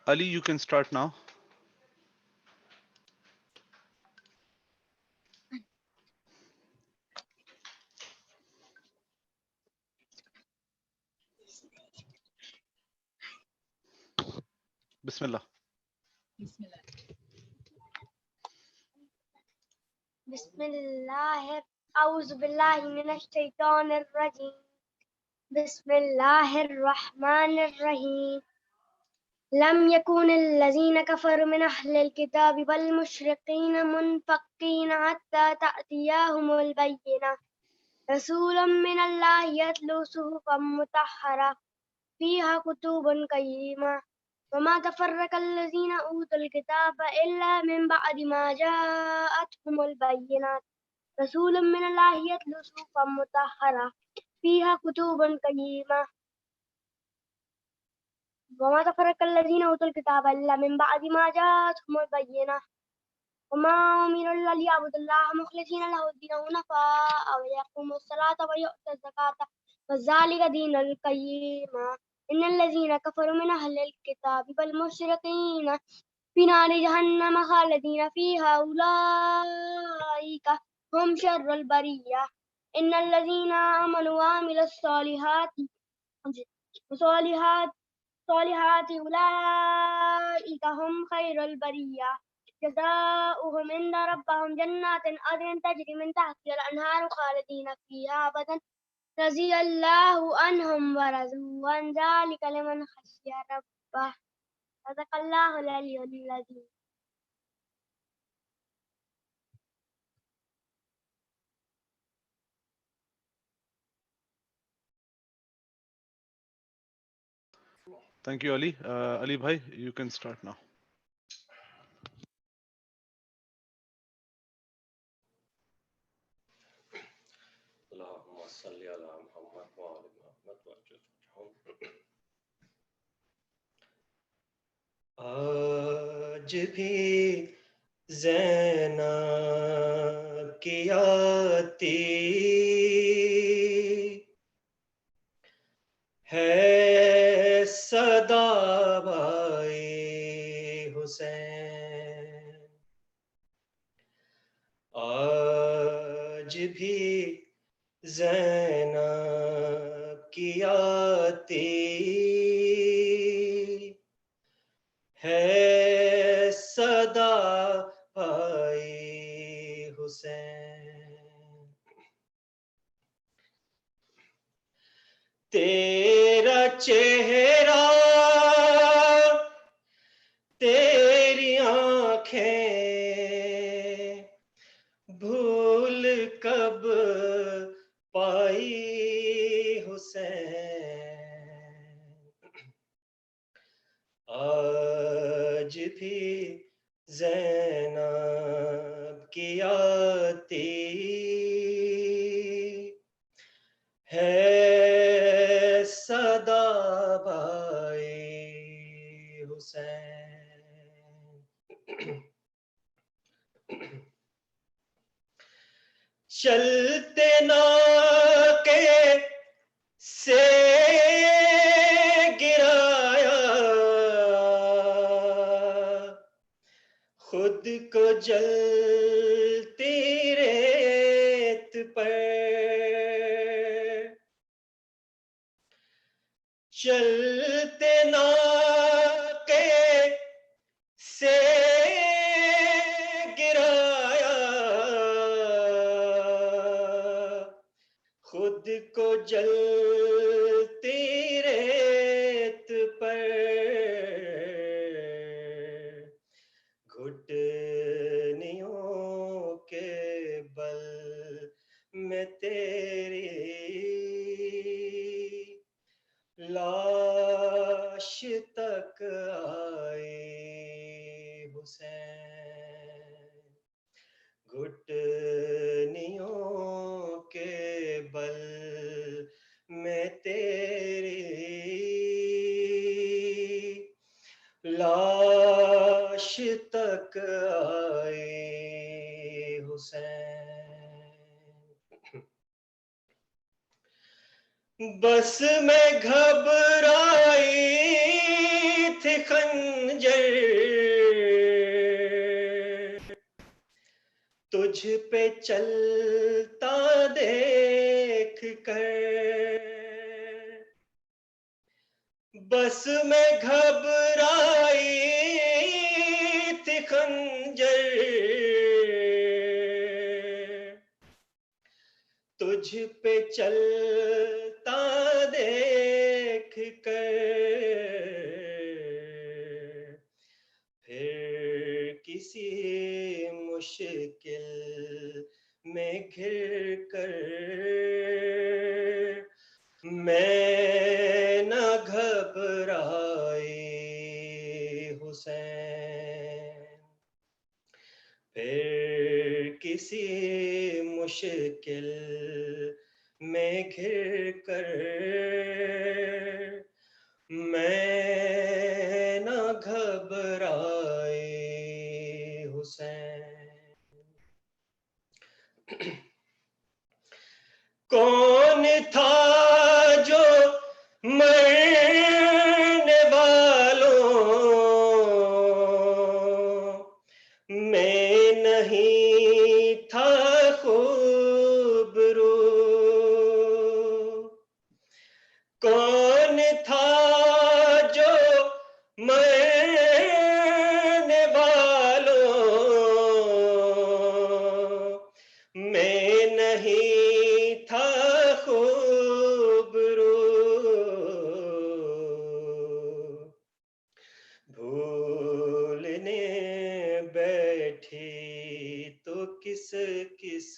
Ali, you can start now. Bismillah. Bismillah. A'udhu billahi minash shaitanir rajim. Bismillahir rahmanir rahim. لم يكن الذين كفروا من أهل الكتاب والمشركين منفكين حتى تأتيهم البينة رسول من الله يتلو صحفا مطهرة فيها كتب قيمة وما تفرق الذين أوتوا الكتاب إلا من بعد ما جاءتهم البينات رسول من الله يتلو صحفا مطهرة فيها كتب قيمة وما تفرق الذين أوتوا الكتاب إلا من بعد ما جاءتهم البينة وما أمروا إلا ليعبدوا الله مخلصين له الدين حنفاء ويقيموا الصلاة ويؤتوا الزكاة وذلك دين القيمة إن الذين كفروا من أهل الكتاب والمشركين في نار جهنم خالدين فيها أولئك هم شر البرية إن الذين آمنوا وعملوا الصالحات أولئك هم خير البرية جزاؤهم عند ربهم جنات عدن تجري من تحتها الأنهار خالدين فيها أبدا رضي الله عنهم ورضوا عن ذلك لمن خشي ربه صدق الله العلي العظيم. Thank you, Ali. Ali bhai, you can start now. اللهم صل على محمد وعلى محمد وارحم. آج بھی زینب کی آتی ہے صدا بھائی حسین، آج بھی زینب کی آتی ہے صدا بھائی حسین، تیرا چہرہ تیری آنکھیں بھول کب پائی حسین، آج بھی زینب کی آتی ہے صدا بھائی حسین، چلتے ناکے سے گرایا خود کو جلتی ریت پر، چلتے ناکے سے گرایا خود کو جلتی ریت پر، گھٹنیوں کے بل میں تیری لاش تک آئی حسین، گھٹنیوں کے بل میں تیری لاش تک آئی حسین، بس میں گھبرائی تھی خنجر تجھ پہ چلتا دیکھ کر بس میں گھبرائی تھی خنجر تجھ پہ چلتا دیکھ کر پھر کسی مشکل میں گر کر میں نہ گھبرائی حسین پھر کسی مشکل میں گر کر میں نہ گھبرائی حسین کون تھا جو مرنے والوں میں نہیں تھا خوبرو کون تھا جو مرنے والوں میں نہیں تھا خوبرو بھولنے بیٹھی تو کس کس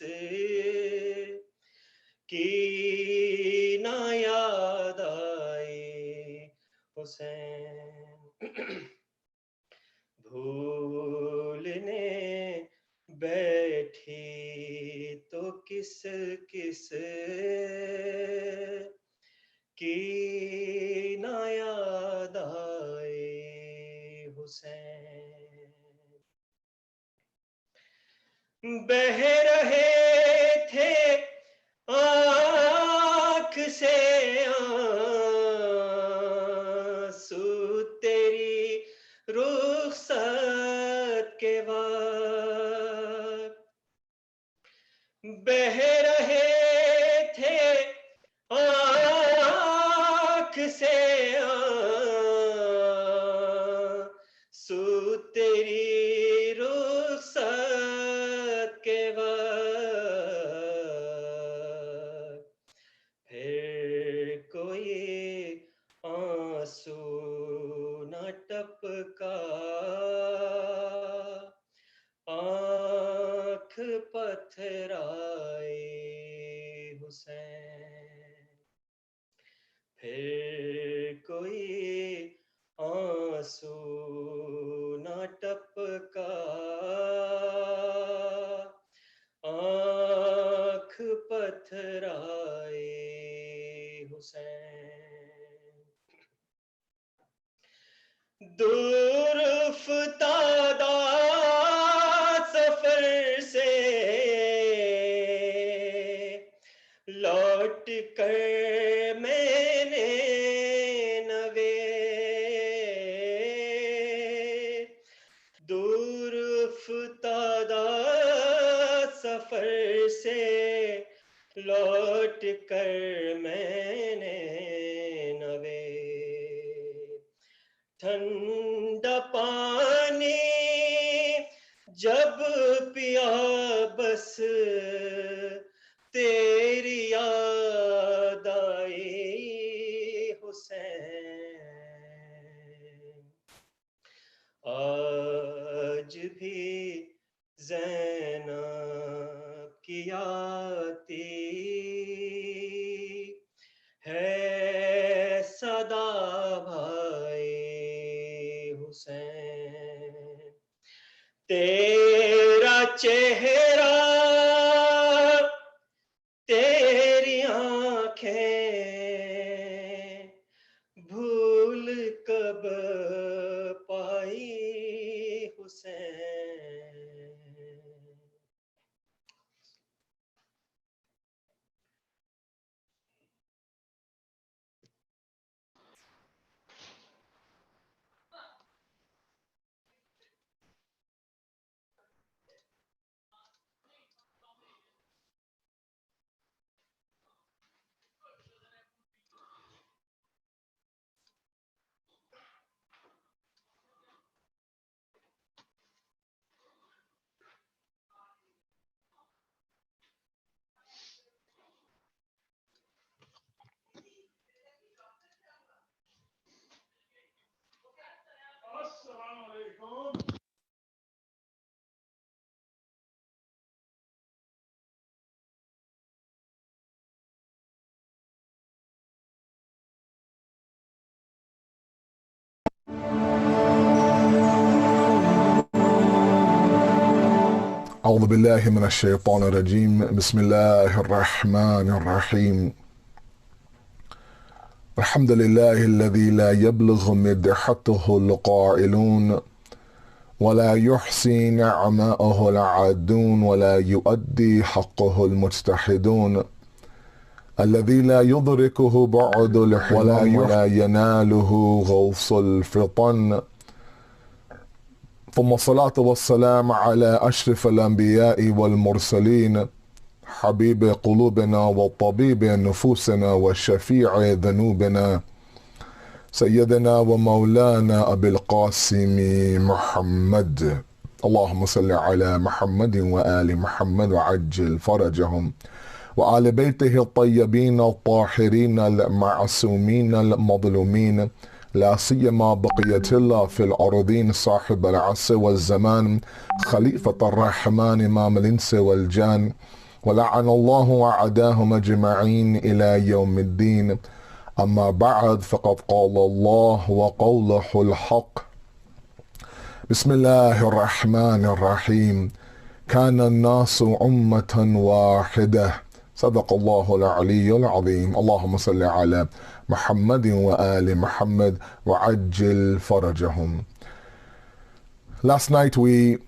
کی نہ یاد آئی حسین بھولنے بیٹھی تو کس کس کی نہ یاد آئی حسین بہہ رہے تھے آنکھ سے آنسو تیری رخصت کے وقت بہہ رہے تھے آنکھ سے آنسو تیری رخصت کے وقت پھر کوئی آنسو نہ ٹپکا آنکھ پتھرائی حسین پھر کوئی آنسو نہ ٹپکا آنکھ پتھرائی حسین دور افتادہ سفر سے لوٹ کر میں نے نوے دور افتادہ سفر سے لوٹ کر میں نے نوے ٹھنڈا پانی جب پیا بس تیری یاد آئی حسین آج بھی زینب کی آتی ہے صدا بھائی حسین تیرا چہرہ تیری آنکھیں بھول کب پائی حسین أعوذ بالله من الشيطان الرجيم بسم الله الرحمن الرحيم الحمد لله الذي لا يبلغ مدحته القائلون ولا يحصي نعماءه العادون ولا يؤدي حقه المجتحدون الذي لا يدركه بعد الحلم ولا يناله غوص الفطن ثم الصلاة والسلام على أشرف الأنبياء والمرسلين حبيب قلوبنا وطبيب نفوسنا وشفيع ذنوبنا سيدنا ومولانا أبي القاسم محمد اللهم صل على محمد وآل محمد وعجل فرجهم وآل بيته الطيبين الطاهرين المعصومين المظلومين لا سيما بقية الله في الأرضين صاحب العصر والزمان خليفة الرحمن إمام الإنس والجان ولعن الله أعداهم أجمعين إلى يوم الدين أما بعد فقد قال الله وقوله الحق بسم الله الرحمن الرحيم كان الناس أمة واحدة صدق الله العلي العظيم اللهم صل على محمد وآل محمد وعجل فرجهم. Last night we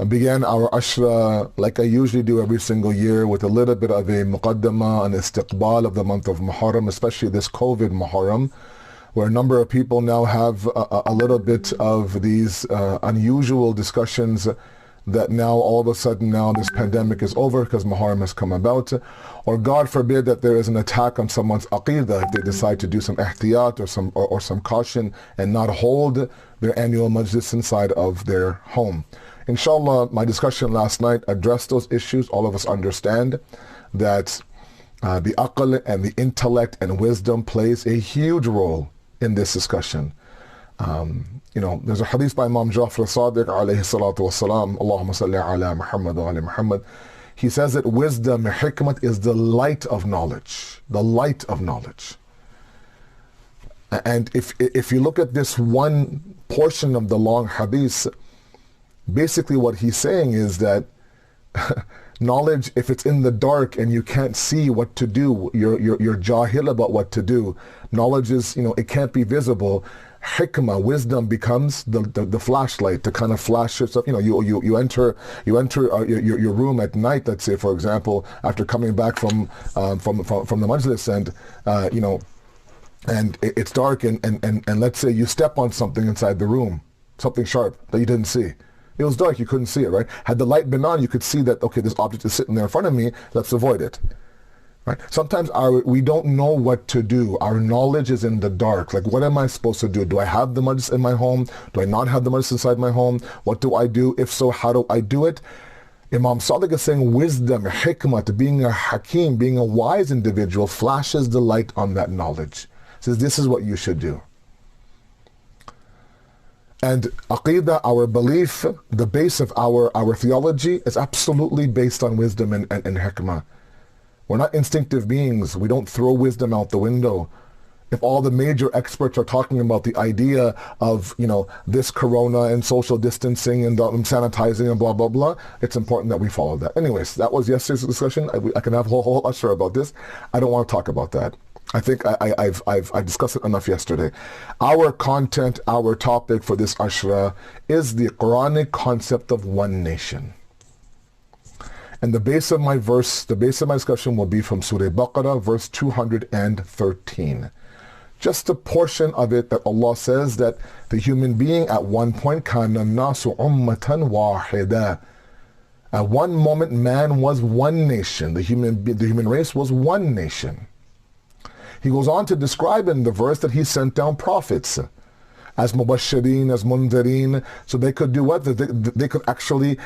began our Ashra like I usually do every single year with a little bit of a muqaddama and istiqbal of the month of Muharram, especially this COVID Muharram, where a number of people now have a little bit of these unusual discussions that now all of a sudden now this pandemic is over because Muharram has come about, or God forbid that there is an attack on someone's aqidah if they decide to do some ihtiyat or some caution and not hold their annual majlis inside of their home. Inshallah, my discussion last night addressed those issues. All of us understand that the aql and the intellect and wisdom plays a huge role in this discussion. There's a hadith by Imam Jafri Sadiq alayhi salatu wasalam, Allahumma salli ala Muhammad wa ala Muhammad. He says that wisdom, hikmat, is the light of knowledge. The light of knowledge. And if you look at this one portion of the long hadith, basically what he's saying is that knowledge, if it's in the dark and you can't see what to do, you're jahil about what to do. Knowledge is, it can't be visible. Hikmah, wisdom, becomes the flashlight to kind of flash yourself. You enter your room at night, let's say, for example, after coming back from the majlis, and it's dark, and let's say you step on something inside the room, something sharp that you didn't see. It was dark, you couldn't see it, right? Had the light been on, you could see that, okay, this object is sitting there in front of me, let's avoid it. Right? Sometimes we don't know what to do. Our knowledge is in the dark. Like, what am I supposed to do? Do I have the majlis in my home? Do I not have the majlis inside my home? What do I do? If so, how do I do it? Imam Sadiq is saying wisdom, hikmah, being a hakim, being a wise individual, flashes the light on that knowledge. Says, this is what you should do. And aqidah, our belief, the base of our theology is absolutely based on wisdom and hikmah. We're not instinctive beings. We don't throw wisdom out the window. If all the major experts are talking about the idea of, this corona and social distancing and sanitizing and blah, blah, blah, it's important that we follow that. Anyways, that was yesterday's discussion. I can have a whole Ashra about this. I don't want to talk about that. I think I've discussed it enough yesterday. Our content, our topic for this Ashra is the Quranic concept of one nation. And the base of my discussion will be from Surah Baqarah, verse 213. Just a portion of it that Allah says that the human being at one point, كَانَ النَّاسُ أُمَّةً وَاحِدًا. At one moment, man was one nation. The human race was one nation. He goes on to describe in the verse that he sent down prophets as mubashirin, as mundhareen, so they could do what? They could actually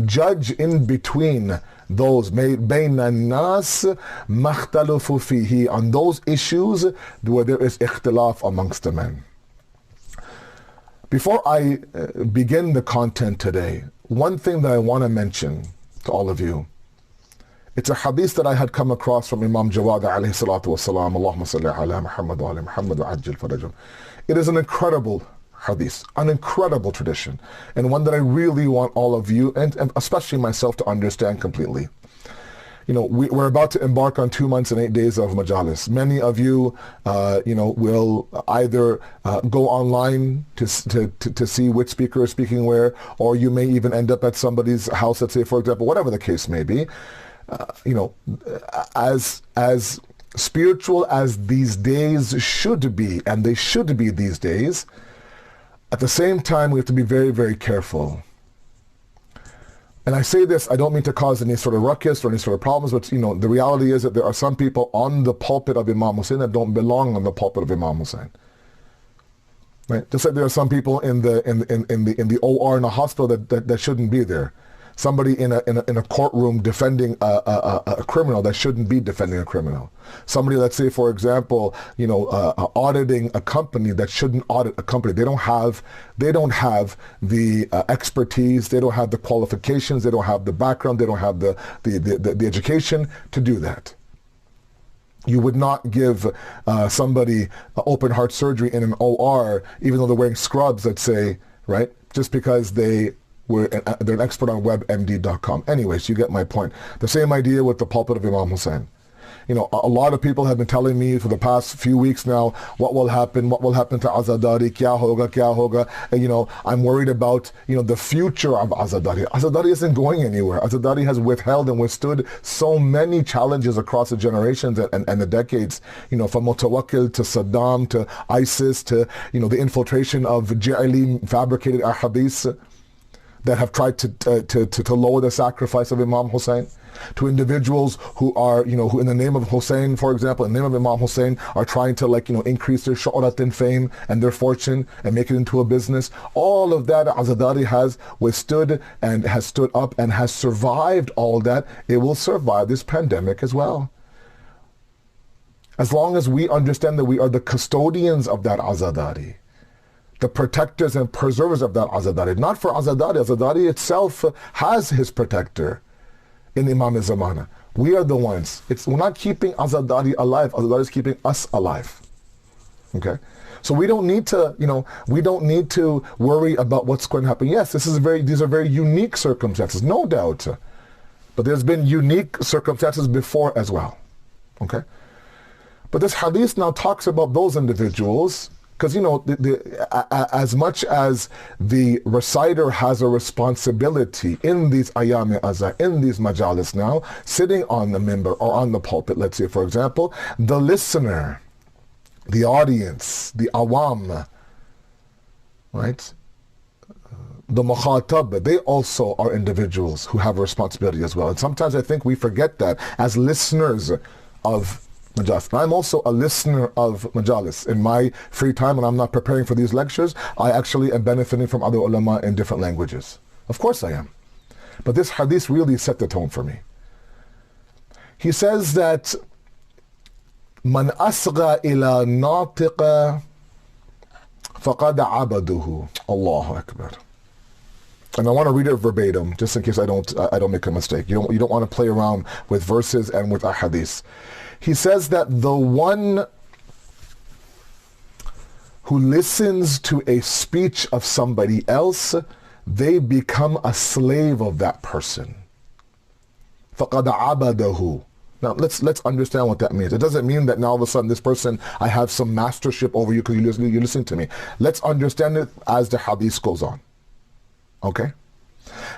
judge in between those bayna nas makhtalafu fihi, on those issues where there is ikhtilaf amongst the men. Before I begin the content today, one thing that I want to mention to all of you, it's a hadith that I had come across from Imam Jawad alayhi salatu wasalam, Allahumma salli ala Muhammad wa ala Muhammad wa ajil farajum. It is an incredible hadith. An incredible tradition, and one that I really want all of you, and especially myself, to understand completely. You know, we're about to embark on 2 months and 8 days of majalis. Many of you, will either go online to see which speaker is speaking where, or you may even end up at somebody's house, let's say, for example, whatever the case may be. As spiritual as these days should be, and they should be these days, at the same time, we have to be very, very careful. And I say this, I don't mean to cause any sort of ruckus or any sort of problems, but the reality is that there are some people on the pulpit of Imam Hussein that don't belong on the pulpit of Imam Hussein. Right? Just like there are some people in the OR in a hospital that shouldn't be there. Somebody in a courtroom defending a criminal that shouldn't be defending a criminal. Somebody, let's say, for example, auditing a company that shouldn't audit a company. They don't have the expertise. They don't have the qualifications. They don't have the background. They don't have the education to do that. You would not give somebody open heart surgery in an OR, even though they're wearing scrubs, let's say, right? Just because they're an expert on WebMD.com. Anyways, you get my point. The same idea with the pulpit of Imam Hussein. A lot of people have been telling me for the past few weeks now, what will happen to Azadari, kya hoga. And, I'm worried about, the future of Azadari. Azadari isn't going anywhere. Azadari has withheld and withstood so many challenges across the generations and the decades, from Mutawakkil to Saddam to ISIS to, the infiltration of Ja'ili fabricated ahadith that have tried to lower the sacrifice of Imam Hussein, to individuals who are, who in the name of Hussein, for example, in the name of Imam Hussein, are trying to increase their shu'rat and fame and their fortune and make it into a business. All of that Azadari has withstood and has stood up and has survived all that. It will survive this pandemic as well. As long as we understand that we are the custodians of that Azadari, the protectors and preservers of that Azadari. Not for Azadari. Azadari itself has his protector in Imam Zamana. We are the ones. We're not keeping Azadari alive. Azadari is keeping us alive. Okay? So we don't need to, we don't need to worry about what's going to happen. Yes, these are very unique circumstances, no doubt. But there's been unique circumstances before as well. Okay? But this hadith now talks about those individuals. Because, as much as the reciter has a responsibility in these ayam azhar, in these majalis now, sitting on the minbar or on the pulpit, let's say, for example, the listener, the audience, the awam, right? The mukhatab, they also are individuals who have a responsibility as well. And sometimes I think we forget that as listeners of majalis. I'm also a listener of majalis. In my free time when I'm not preparing for these lectures, I actually am benefiting from other ulama in different languages. Of course I am. But this hadith really set the tone for me. He says that Man asgha ila natiqa faqad abaduhu. Allahu Akbar. And I want to read it verbatim, just in case I don't make a mistake. You don't want to play around with verses and with ahadith. He says that the one who listens to a speech of somebody else, they become a slave of that person. فَقَدْ عَبَدَهُ. Now let's understand what that means. It doesn't mean that now all of a sudden this person, I have some mastership over you because you're listening to me. Let's understand it as the hadith goes on. Okay?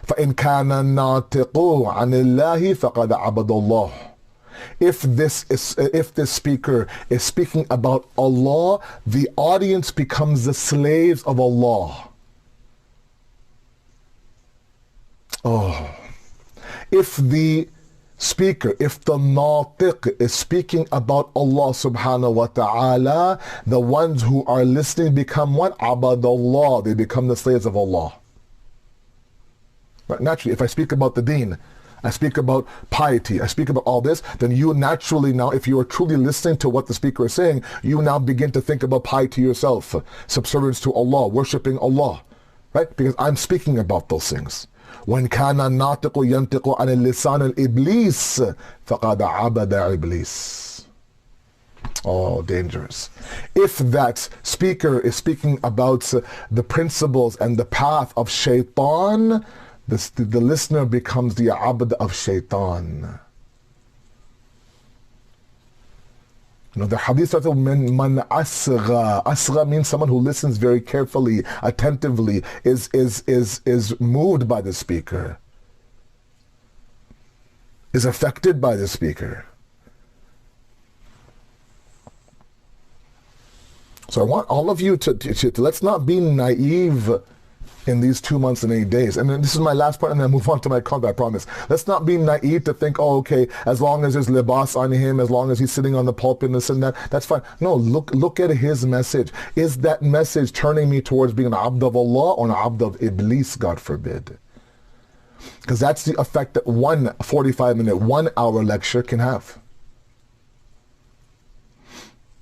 فَإِنْ كَانَ النَّاطِقُ عَنِ اللَّهِ فَقَدْ عَبَدَ اللَّهِ. If this speaker is speaking about Allah, the audience becomes the slaves of Allah. Oh. If the speaker, if the natiq is speaking about Allah subhanahu wa ta'ala, the ones who are listening become what? Abadallah. They become the slaves of Allah. But naturally, if I speak about the deen, I speak about piety, I speak about all this, then you naturally now, if you are truly listening to what the speaker is saying, you now begin to think about piety yourself, subservience to Allah, worshipping Allah, right? Because I'm speaking about those things. When kana natiqu yantiqu an lisan al-iblis, faqad abada iblis. Oh, dangerous. If that speaker is speaking about the principles and the path of shaitan, the listener becomes the abd of shaitan. You know, the hadith starts with man asgha. Asgha means someone who listens very carefully, attentively, is moved by the speaker, is affected by the speaker. So I want all of you to let's not be naive in these 2 months and 8 days. And then this is my last point, and then I move on to my comment, I promise. Let's not be naive to think, oh, okay, as long as there's libas on him, as long as he's sitting on the pulpit and this and that, that's fine. No, look at his message. Is that message turning me towards being an abd of Allah or an abd of Iblis, God forbid? Because that's the effect that one 45-minute, 1 hour lecture can have.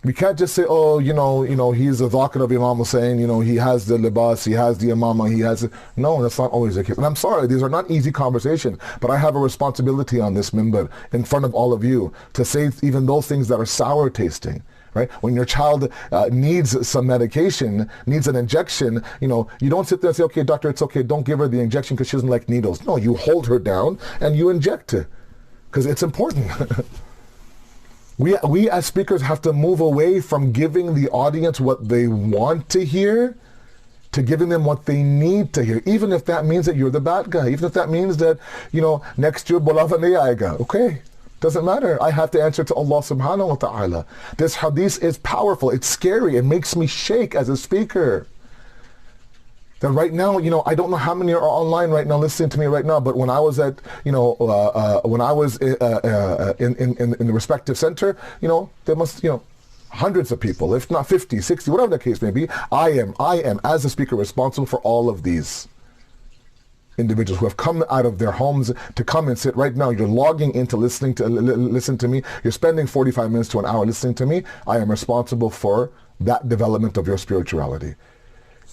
We can't just say, oh, you know, he's a dhakir of Imam Hussein, he has the libas, he has the imama, he has... No, that's not always the case. And I'm sorry, these are not easy conversations, but I have a responsibility on this minbar in front of all of you to say even those things that are sour tasting, right? When your child needs some medication, needs an injection, you don't sit there and say, okay, doctor, it's okay, don't give her the injection because she doesn't like needles. No, you hold her down and you inject her because it's important. We as speakers have to move away from giving the audience what they want to hear to giving them what they need to hear, even if that means that you're the bad guy, even if that means that, next year bolava nahi aayega. Okay, doesn't matter. I have to answer to Allah subhanahu wa ta'ala. This hadith is powerful. It's scary. It makes me shake as a speaker. That right now, I don't know how many are online right now listening to me right now, but when I was at, when I was in the respective center, there must, hundreds of people, if not 50, 60, whatever the case may be. I am, as a speaker, responsible for all of these individuals who have come out of their homes to come and sit right now. You're logging in to listen to me. You're spending 45 minutes to an hour listening to me. I am responsible for that development of your spirituality.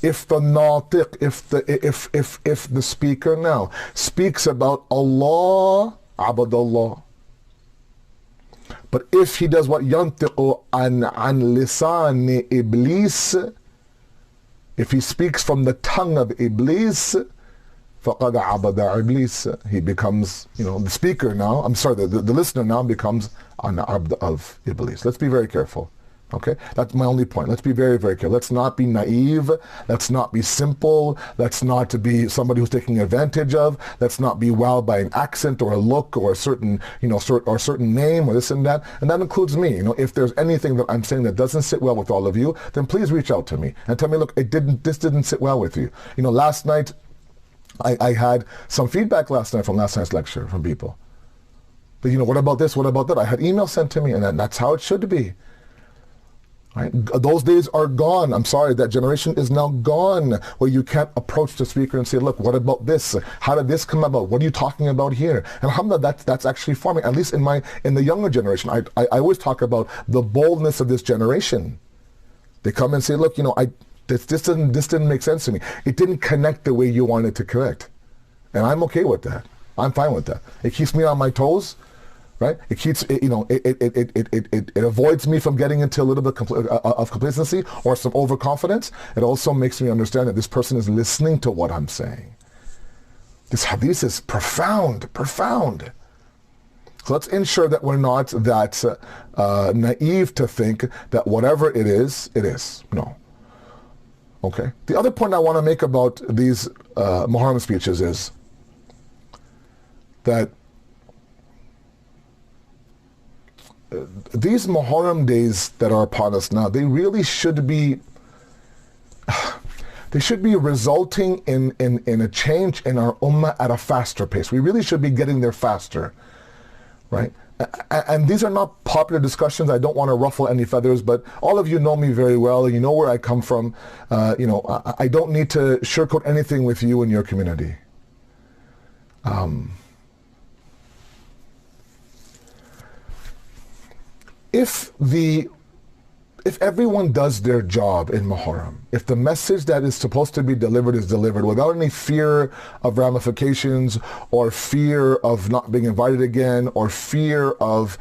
If the natiq, if the speaker now speaks about Allah, abadallah. But if he does what yantiqu an lisani iblis, if he speaks from the tongue of Iblis, faqad abada iblis, he becomes, the speaker now, the listener now becomes an abd of Iblis. Let's be very careful. Okay, that's my only point. Let's be very, very careful. Let's not be naive. Let's not be simple. Let's not to be somebody who's taking advantage of. Let's not be wowed by an accent or a look or a certain, or a certain name or this and that. And that includes me. If there's anything that I'm saying that doesn't sit well with all of you, then please reach out to me and tell me, look, this didn't sit well with you. Last night, I had some feedback last night from last night's lecture from people. But what about this? What about that? I had emails sent to me, and that's how it should be. Right? Those days are gone. I'm sorry, that generation is now gone where you can't approach the speaker and say, look, what about this? How did this come about? What are you talking about here? And alhamdulillah, that's actually forming, at least in the younger generation. I always talk about the boldness of this generation. They come and say, look, this didn't make sense to me. It didn't connect the way you wanted to connect. And I'm okay with that. I'm fine with that. It keeps me on my toes. Right? It keeps, it avoids me from getting into a little bit of complacency or some overconfidence. It also makes me understand that this person is listening to what I'm saying. This hadith is profound, profound. So let's ensure that we're not that naive to think that whatever it is, it is. No. Okay. The other point I want to make about these Muharram speeches is that these Muharram days that are upon us now, they really should be, resulting in a change in our Ummah at a faster pace. We really should be getting there faster, right? And these are not popular discussions. I don't want to ruffle any feathers, but all of you know me very well. You know where I come from. I don't need to sugarcoat anything with you and your community. If everyone does their job in Muharram, if the message that is supposed to be delivered is delivered without any fear of ramifications or fear of not being invited again or fear of,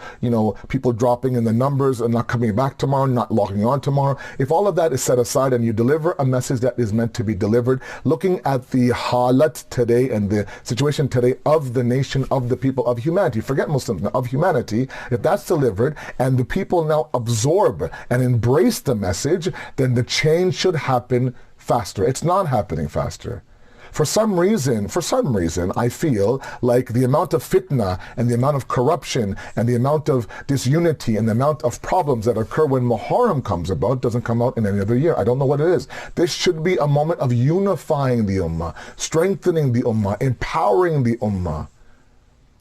people dropping in the numbers and not coming back tomorrow, not logging on tomorrow, if all of that is set aside and you deliver a message that is meant to be delivered, looking at the halat today and the situation today of the nation, of the people, of humanity, forget Muslims, of humanity, if that's delivered and the people now absorb and embrace the message, then the change should happen faster. It's not happening faster. For some reason, I feel like the amount of fitna and the amount of corruption and the amount of disunity and the amount of problems that occur when Muharram comes about doesn't come out in any other year. I don't know what it is. This should be a moment of unifying the Ummah, strengthening the Ummah, empowering the Ummah,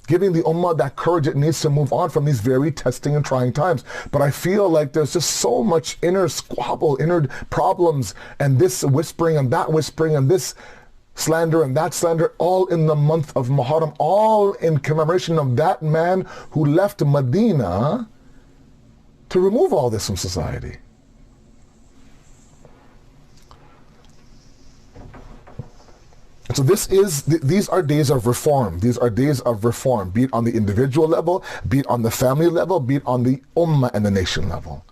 giving the Ummah that courage it needs to move on from these very testing and trying times. But I feel like there's just so much inner squabble, inner problems, and this whispering and this slander and that slander, all in the month of Muharram, all in commemoration of that man who left Medina to remove all this from society. So these are days of reform. These are days of reform, be it on the individual level, be it on the family level, be it on the ummah and the nation level.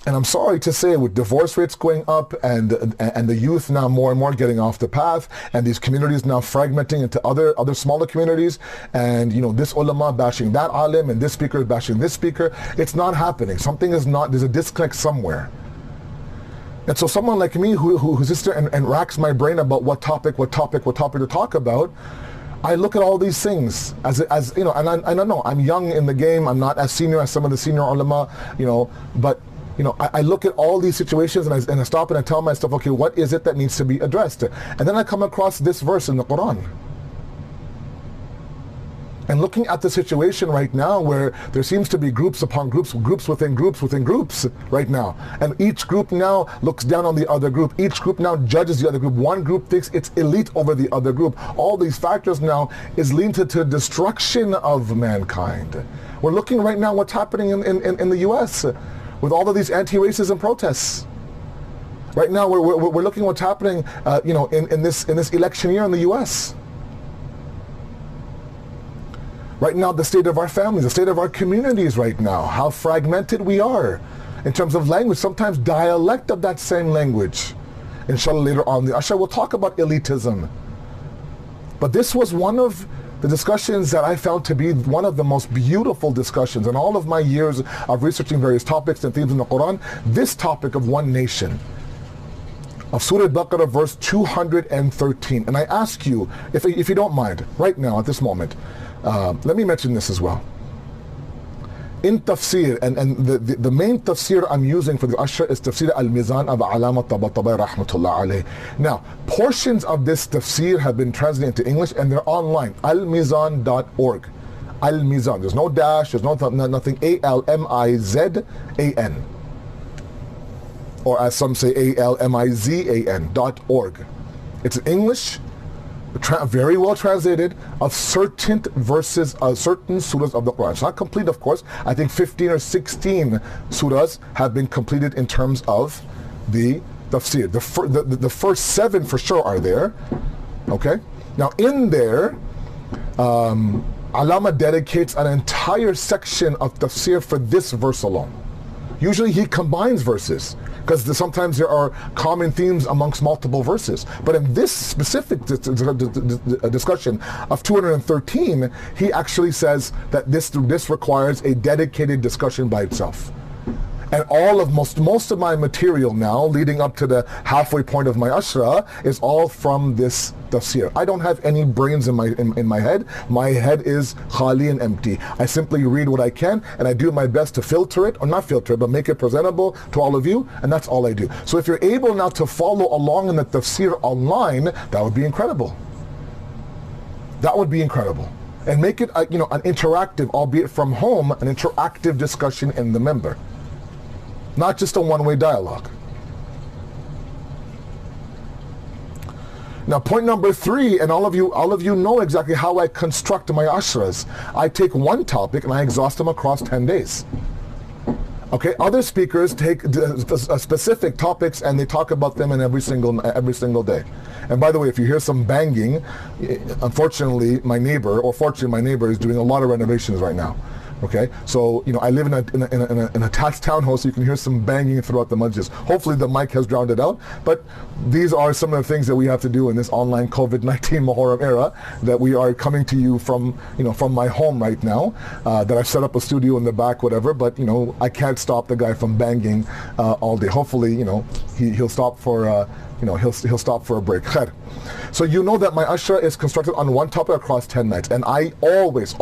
And I'm sorry to say, with divorce rates going up and the youth now more and more getting off the path, and these communities now fragmenting into other smaller communities, and this ulama bashing that alim and this speaker is bashing this speaker, it's not happening. There's a disconnect somewhere. And so someone like me who sits there and racks my brain about what topic to talk about, I look at all these things as and I know I'm young in the game. I'm not as senior as some of the senior ulama, but I look at all these situations and I stop and I tell myself, okay, what is it that needs to be addressed? And then I come across this verse in the Quran. And looking at the situation right now where there seems to be groups upon groups, groups within groups right now. And each group now looks down on the other group. Each group now judges the other group. One group thinks it's elite over the other group. All these factors now is leading to destruction of mankind. We're looking right now what's happening in the US with all of these anti-racism protests. Right now we're looking what's happening in this election year in the US. Right now, the state of our families, the state of our communities right now, how fragmented we are in terms of language, sometimes dialect of that same language. Inshallah, later on the Ashra, we'll talk about elitism. But this was one of the discussions that I found to be one of the most beautiful discussions in all of my years of researching various topics and themes in the Quran. This topic of one nation, of Surah Al-Baqarah, verse 213. And I ask you, if you don't mind, right now, at this moment, let me mention this as well. In tafsir, and the main tafsir I'm using for the Ashra is tafsir al-Mizan of Alama Tabatabai rahmatullah alayh. Now, portions of this tafsir have been translated into English and they're online, almizan.org. Al-Mizan, there's no dash, there's nothing, ALMIZAN. Or as some say, ALMIZAN.org. It's in English, very well translated, of certain verses, certain surahs of the Quran. It's not complete, of course. I think 15 or 16 surahs have been completed in terms of the tafsir. The first 7 for sure are there. Okay? Now in there, Alama dedicates an entire section of tafsir for this verse alone. Usually he combines verses, because sometimes there are common themes amongst multiple verses. But in this specific discussion of 213, he actually says that this requires a dedicated discussion by itself. And most of my material now, leading up to the halfway point of my Ashra, is all from this tafsir. I don't have any brains in my head. My head is khali and empty. I simply read what I can, and I do my best to filter it, or not filter it, but make it presentable to all of you, and that's all I do. So if you're able now to follow along in the tafsir online, that would be incredible. That would be incredible. And make it an interactive, albeit from home, an interactive discussion in the member. Not just a one-way dialogue. Now, point number 3, and all of you know exactly how I construct my ashras. I take one topic and I exhaust them across 10 days. Okay, other speakers take specific topics and they talk about them in every single day. And by the way, if you hear some banging, unfortunately, my neighbor, or fortunately, my neighbor is doing a lot of renovations right now. Okay, so I live in an attached townhouse, so you can hear some banging throughout the majlis. Hopefully the mic has drowned it out, but these are some of the things that we have to do in this online COVID-19 Muharram era, that we are coming to you from from my home right now, that I've set up a studio in the back, whatever, but I can't stop the guy from banging all day. Hopefully he'll stop for he'll stop for a break. Khair. So that my Ashra is constructed on one topic across 10 nights, and I always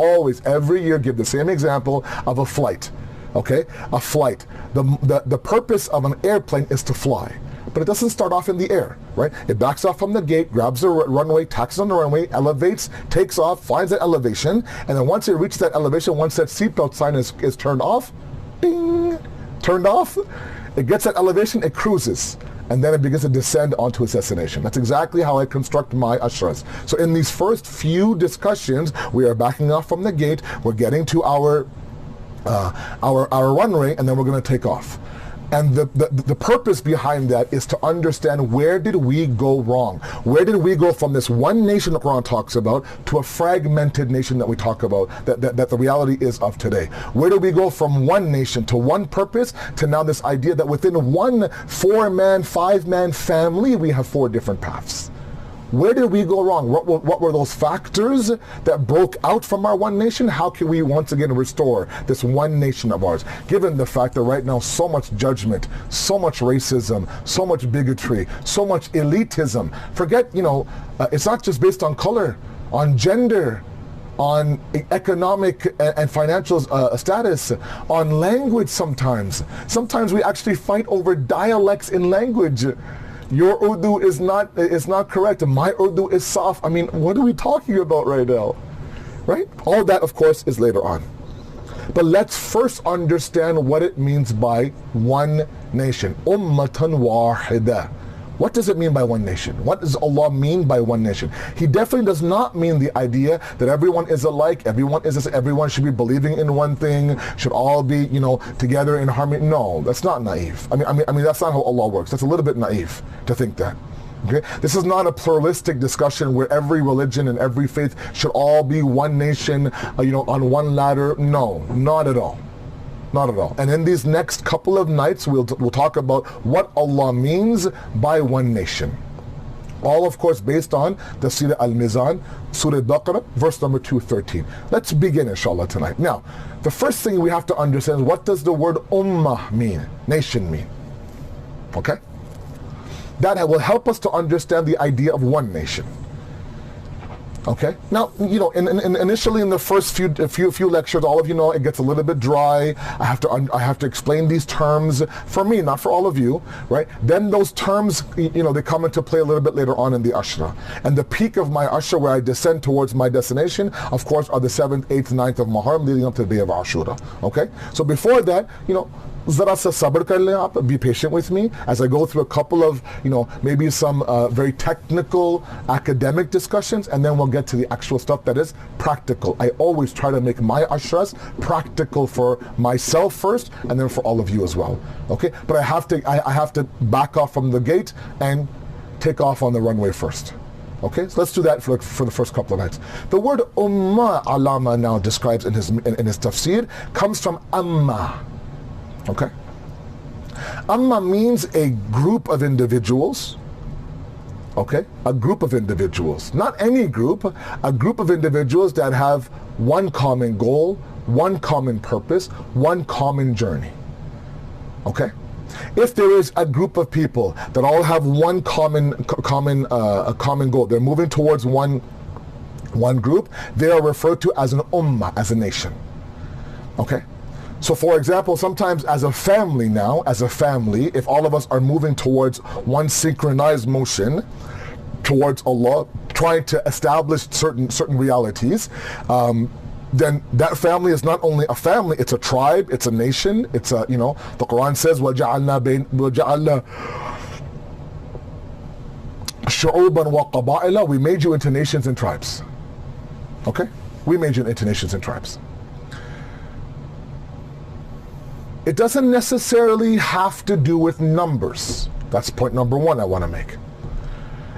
every year give the same example of a flight. Okay, a flight. The purpose of an airplane is to fly, but it doesn't start off in the air, right? It backs off from the gate, grabs the runway, taxis on the runway, elevates, takes off, finds that elevation, and then once it reaches that elevation, once that seatbelt sign is turned off, ding, turned off, it gets that elevation, it cruises, and then it begins to descend onto its destination. That's exactly how I construct my Ashras. So in these first few discussions, we are backing off from the gate, we're getting to our runway, and then we're going to take off. And the purpose behind that is to understand, where did we go wrong? Where did we go from this one nation that Quran talks about to a fragmented nation that we talk about, that the reality is of today? Where did we go from one nation to one purpose to now this idea that within one 4-man, 5-man family, we have 4 different paths? Where did we go wrong? What were those factors that broke out from our one nation? How can we once again restore this one nation of ours, given the fact that right now so much judgment, so much racism, so much bigotry, so much elitism? Forget, it's not just based on color, on gender, on economic and financial status, on language sometimes. Sometimes we actually fight over dialects in language. Your Urdu is not correct, my Urdu is soft. I mean, what are we talking about right now? Right? All that, of course, is later on. But let's first understand what it means by one nation. Ummatan wahida. What does it mean by one nation? What does Allah mean by one nation? He definitely does not mean the idea that everyone is alike, everyone should be believing in one thing, should all be, together in harmony. No, that's not naive. I mean, that's not how Allah works. That's a little bit naive to think that. Okay? This is not a pluralistic discussion where every religion and every faith should all be one nation, on one ladder. No, not at all. Not at all. And in these next couple of nights, we'll talk about what Allah means by one nation. All, of course, based on the Surah Al-Mizan, Surah Baqarah, verse number 213. Let's begin, inshallah, tonight. Now, the first thing we have to understand is, what does the word Ummah mean? Nation mean? Okay? That will help us to understand the idea of one nation. Okay. Now, initially in the first few lectures, all of you know it gets a little bit dry. I have to explain these terms for me, not for all of you, right? Then those terms, they come into play a little bit later on in the Ashra. And the peak of my Ashra, where I descend towards my destination, of course, are the 7th, 8th, 9th of Muharram, leading up to the day of Ashura. Okay. So before that, Zara sa sabr kar le aap, be patient with me as I go through a couple of, maybe some very technical academic discussions, and then we'll get to the actual stuff that is practical. I always try to make my ashras practical for myself first, and then for all of you as well. Okay, but I have to back off from the gate and take off on the runway first. Okay, so let's do that for the first couple of nights. The word Ummah, Alama now describes in his tafsir, comes from Amma. Okay. Amma means a group of individuals. Okay, a group of individuals, not any group, a group of individuals that have one common goal, one common purpose, one common journey. Okay. If there is a group of people that all have one common goal, they're moving towards one group, they are referred to as an ummah, as a nation. Okay. So for example, sometimes as a family, if all of us are moving towards one synchronized motion towards Allah, trying to establish certain realities, then that family is not only a family, it's a tribe, it's a nation, it's a, the Quran says, وَجَعَلْنَا شُعُوبًا وَقَبَائِلًا, we made you into nations and tribes. Okay? We made you into nations and tribes. It doesn't necessarily have to do with numbers. That's point number one I want to make.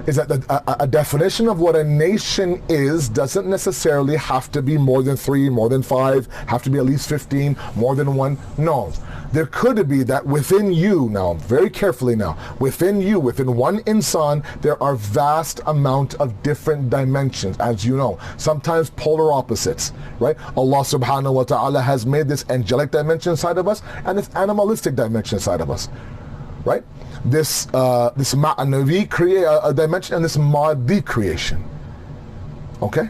Is that a definition of what a nation is doesn't necessarily have to be more than 3, more than 5, have to be at least 15, more than 1. No. There could be that within you, now very carefully now, within you, within one insan, there are vast amount of different dimensions, as you know, sometimes polar opposites, right? Allah subhanahu wa ta'ala has made this angelic dimension inside of us and this animalistic dimension inside of us, right? This ma'anavi create a dimension and this madi creation, okay?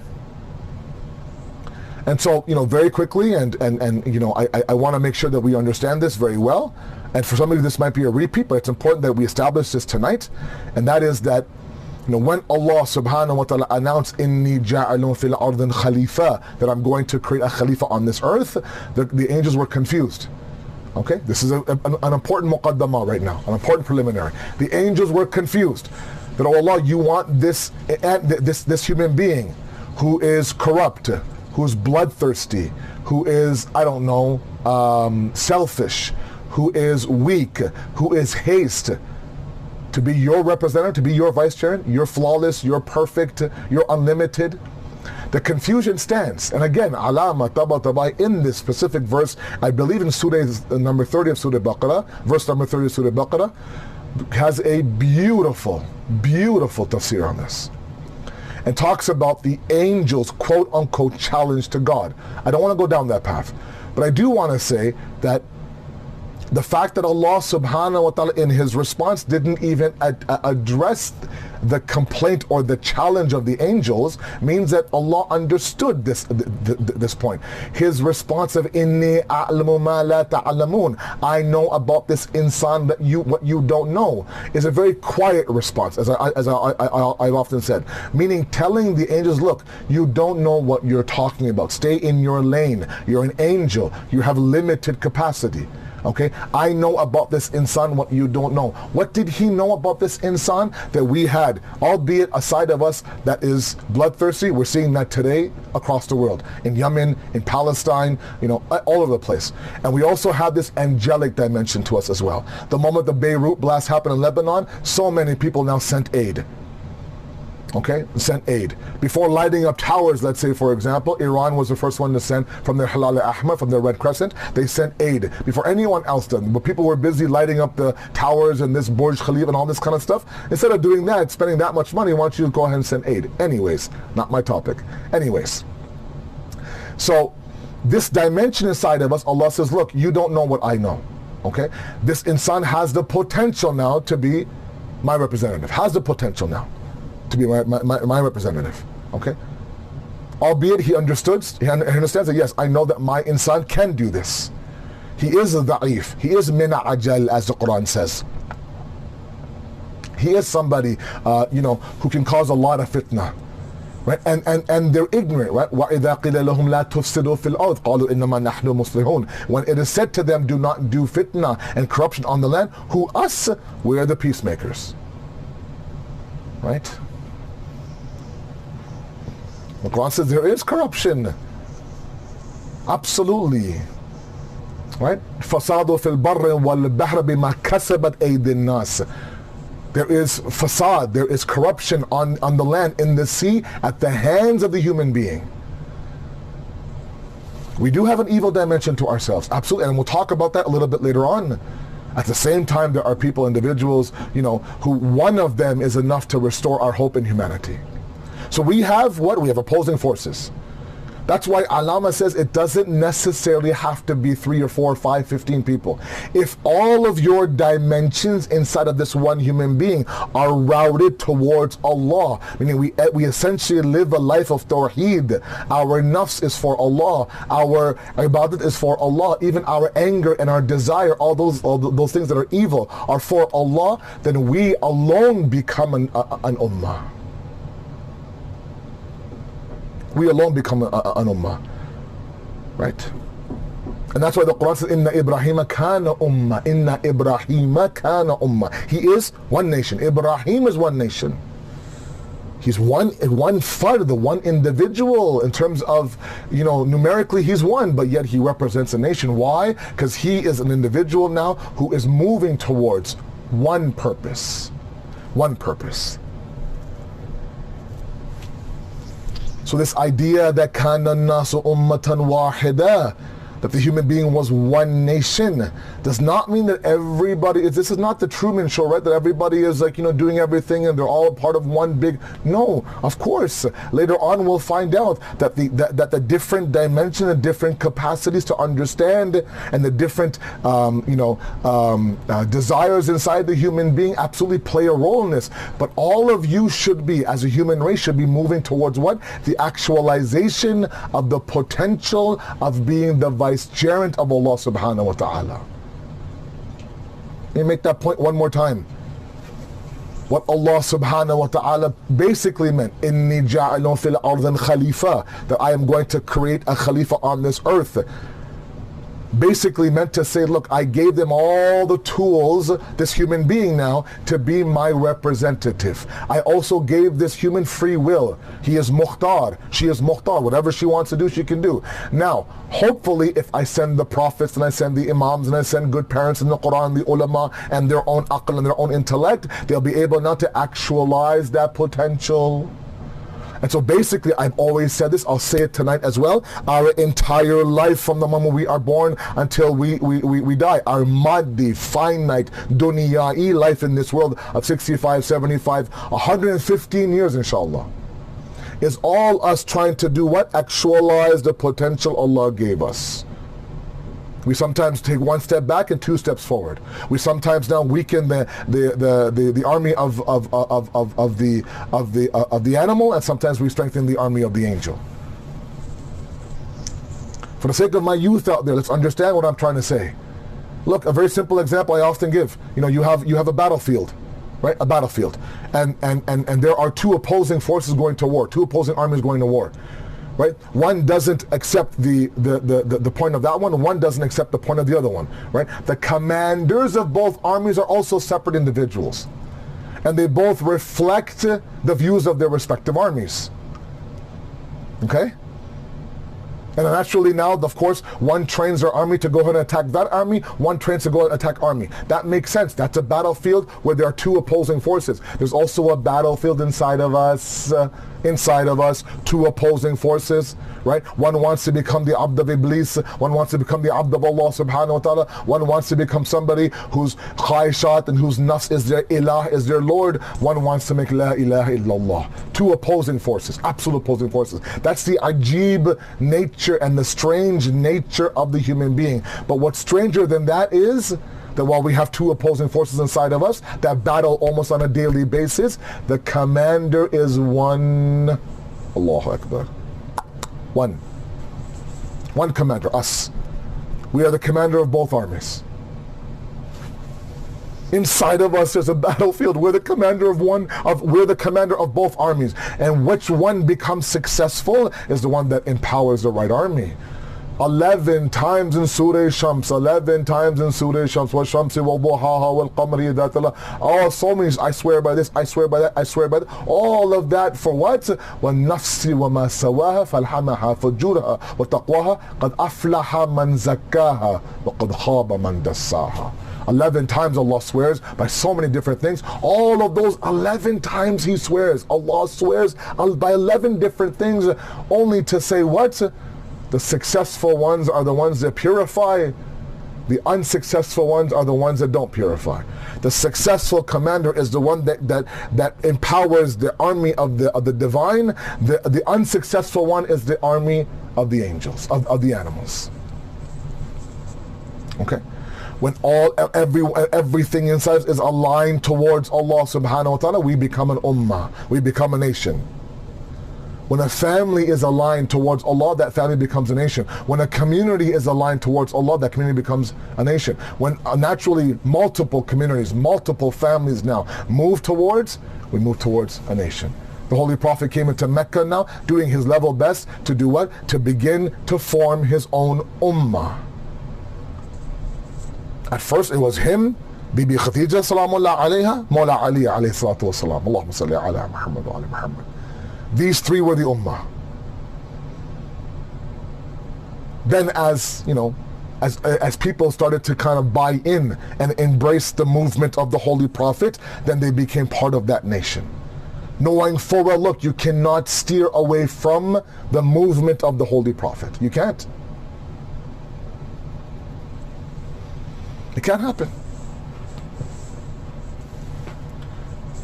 And so, very quickly, and I want to make sure that we understand this very well. And for some of you, this might be a repeat, but it's important that we establish this tonight. And that is that, when Allah subhanahu wa ta'ala announced, Inni ja'alun fil ardin khalifa, that I'm going to create a khalifa on this earth, the angels were confused. Okay? This is an important muqaddamah right now, an important preliminary. The angels were confused. That, oh Allah, you want this human being who is corrupt, who's bloodthirsty, who is, selfish, who is weak, who is haste, to be your representative, to be your vice chair. You're flawless, you're perfect, you're unlimited. The confusion stands. And again, alama taba in this specific verse, I believe in Surah number 30 of Surah Baqarah, verse number 30 of Surah Baqarah, has a beautiful, beautiful tafsir on this. And talks about the angels' quote-unquote challenge to God. I don't want to go down that path. But I do want to say that the fact that Allah subhanahu wa ta'ala in his response didn't even address the complaint or the challenge of the angels means that Allah understood this point. His response of Inni a'lamu ma la ta'lamun, I know about this insan that what you don't know, is a very quiet response, as I've often said, meaning telling the angels, look, you don't know what you're talking about, stay in your lane, you're an angel, you have limited capacity. Okay, I know about this insan what you don't know. What did he know about this insan? That we had, albeit a side of us that is bloodthirsty. We're seeing that today across the world, in Yemen, in Palestine, all over the place. And we also have this angelic dimension to us as well. The moment the Beirut blast happened in Lebanon, so many people now sent aid. Okay, sent aid. Before lighting up towers, let's say for example, Iran was the first one to send from their Hilal Ahmar, from their Red Crescent, they sent aid before anyone else did. But people were busy lighting up the towers and this Burj Khalifa and all this kind of stuff. Instead of doing that, spending that much money, why don't you go ahead and send aid? Anyways, not my topic. Anyways, so this dimension inside of us, Allah says, look, you don't know what I know. Okay, this insan has the potential now to be my representative, has the potential now to be my representative, okay? Albeit he understands that, yes, I know that my insan can do this. He is a da'if. He is min ajal, as the Quran says. He is somebody, who can cause a lot of fitna. Right? And they're ignorant, right? وَإِذَا قِيلَ لَهُمْ لَا تُفْسِدُوا فِي الْأَرْضِ قَالُوا إِنَّمَا نَحْنُ مُصْلِحُونَ. When it is said to them, do not do fitna and corruption on the land, who us? We are the peacemakers. Right? The Quran says there is corruption. Absolutely. Right? فَسَادُ فِي الْبَرِّ وَالْبَحْرِ بِمَا كَسَبَتْ أَيْدِي النَّاسِ. There is fasad, there is corruption on the land, in the sea, at the hands of the human being. We do have an evil dimension to ourselves, absolutely, and we'll talk about that a little bit later on. At the same time, there are people, individuals, who one of them is enough to restore our hope in humanity. So we have what? We have opposing forces. That's why Alama says it doesn't necessarily have to be 3 or 4 or 5, 15 people. If all of your dimensions inside of this one human being are routed towards Allah, meaning we essentially live a life of tawheed. Our nafs is for Allah, our ibadat is for Allah, even our anger and our desire, all those things that are evil are for Allah, then we alone become an ummah. We alone become an ummah, right? And that's why the Quran says, Inna Ibrahim kana ummah, Inna Ibrahim kana ummah. He is one nation. Ibrahim is one nation. He's one fard, the one individual in terms of, numerically he's one, but yet he represents a nation. Why? Because he is an individual now who is moving towards one purpose. One purpose. So this idea that kana nasu ummatan wahida, that the human being was one nation, does not mean that everybody is, this is not the Truman Show, right? That everybody is doing everything and they're all part of one big, no, of course. Later on we'll find out that the different dimension and different capacities to understand and the different, desires inside the human being absolutely play a role in this. But all of you should be, as a human race, should be moving towards what? The actualization of the potential of being the vicegerent of Allah subhanahu wa ta'ala. Let me make that point one more time. What Allah subhanahu wa ta'ala basically meant, Inni ja'ilun fil ardan khalifa, that I am going to create a khalifa on this earth, basically meant to say, look, I gave them all the tools, this human being now, to be my representative. I also gave this human free will. He is mukhtar, she is mukhtar. Whatever she wants to do, she can do. Now, hopefully, if I send the prophets and I send the imams and I send good parents in the Quran, the ulama, and their own aql and their own intellect, they'll be able now to actualize that potential. And so basically, I've always said this, I'll say it tonight as well, our entire life from the moment we are born until we die, our maddi, finite, dunyai life in this world of 65, 75, 115 years inshallah, is all us trying to do what? Actualize the potential Allah gave us. We sometimes take one step back and two steps forward. We sometimes now weaken the army of the animal, and sometimes we strengthen the army of the angel. For the sake of my youth out there, let's understand what I'm trying to say. Look, a very simple example I often give. You have a battlefield, right? A battlefield, and there are two opposing forces going to war, two opposing armies going to war. Right? One doesn't accept the point of that one doesn't accept the point of the other one. Right? The commanders of both armies are also separate individuals. And they both reflect the views of their respective armies. Okay? And naturally now, of course, one trains their army to go ahead and attack that army, one trains to go and attack army. That makes sense. That's a battlefield where there are two opposing forces. There's also a battlefield inside of us, two opposing forces, right? One wants to become the Abd of Iblis, one wants to become the Abd of Allah subhanahu wa ta'ala, one wants to become somebody whose khaishat and whose nafs is their ilah, is their Lord, one wants to make la ilaha illallah. Two opposing forces, absolute opposing forces. That's the ajib nature and the strange nature of the human being. But what's stranger than that is that while we have two opposing forces inside of us that battle almost on a daily basis, the commander is one. Allahu Akbar. One commander, us. We are the commander of both armies. Inside of us there's a battlefield. We're the commander we're the commander of both armies. And which one becomes successful is the one that empowers the right army. 11 times in Surah Shams, 11 times in Surah Shams, wa shamsi wa duhaha wal qamari idha tala. Oh, so many, I swear by this, I swear by that, I swear by that. All of that for what? Wa nafsi wa ma sawaha falhamaha fujuraha wa taqwaha qad aflaha man zakkaha wa qad khaba man dassaha. 11 times Allah swears by so many different things. All of those 11 times He swears. Allah swears by 11 different things only to say what? The successful ones are the ones that purify. The unsuccessful ones are the ones that don't purify. The successful commander is the one that empowers the army of the divine. The unsuccessful one is the army of the angels, of the animals. Okay? When everything inside is aligned towards Allah subhanahu wa ta'ala, we become an ummah, we become a nation. When a family is aligned towards Allah, that family becomes a nation. When a community is aligned towards Allah, that community becomes a nation. When naturally multiple communities, multiple families now move towards, we move towards a nation. The Holy Prophet came into Mecca now, doing his level best to do what? To begin to form his own ummah. At first it was him Bibi Khadija salamullah alayha, Mawla Ali alayhi salatu wa salam. Allahumma salli ala Muhammad wa ala Muhammad. These three were the Ummah. Then as, you know, as people started to kind of buy in and embrace the movement of the Holy Prophet, then they became part of that nation. Knowing full well, look, you cannot steer away from the movement of the Holy Prophet. You can't. It can't happen.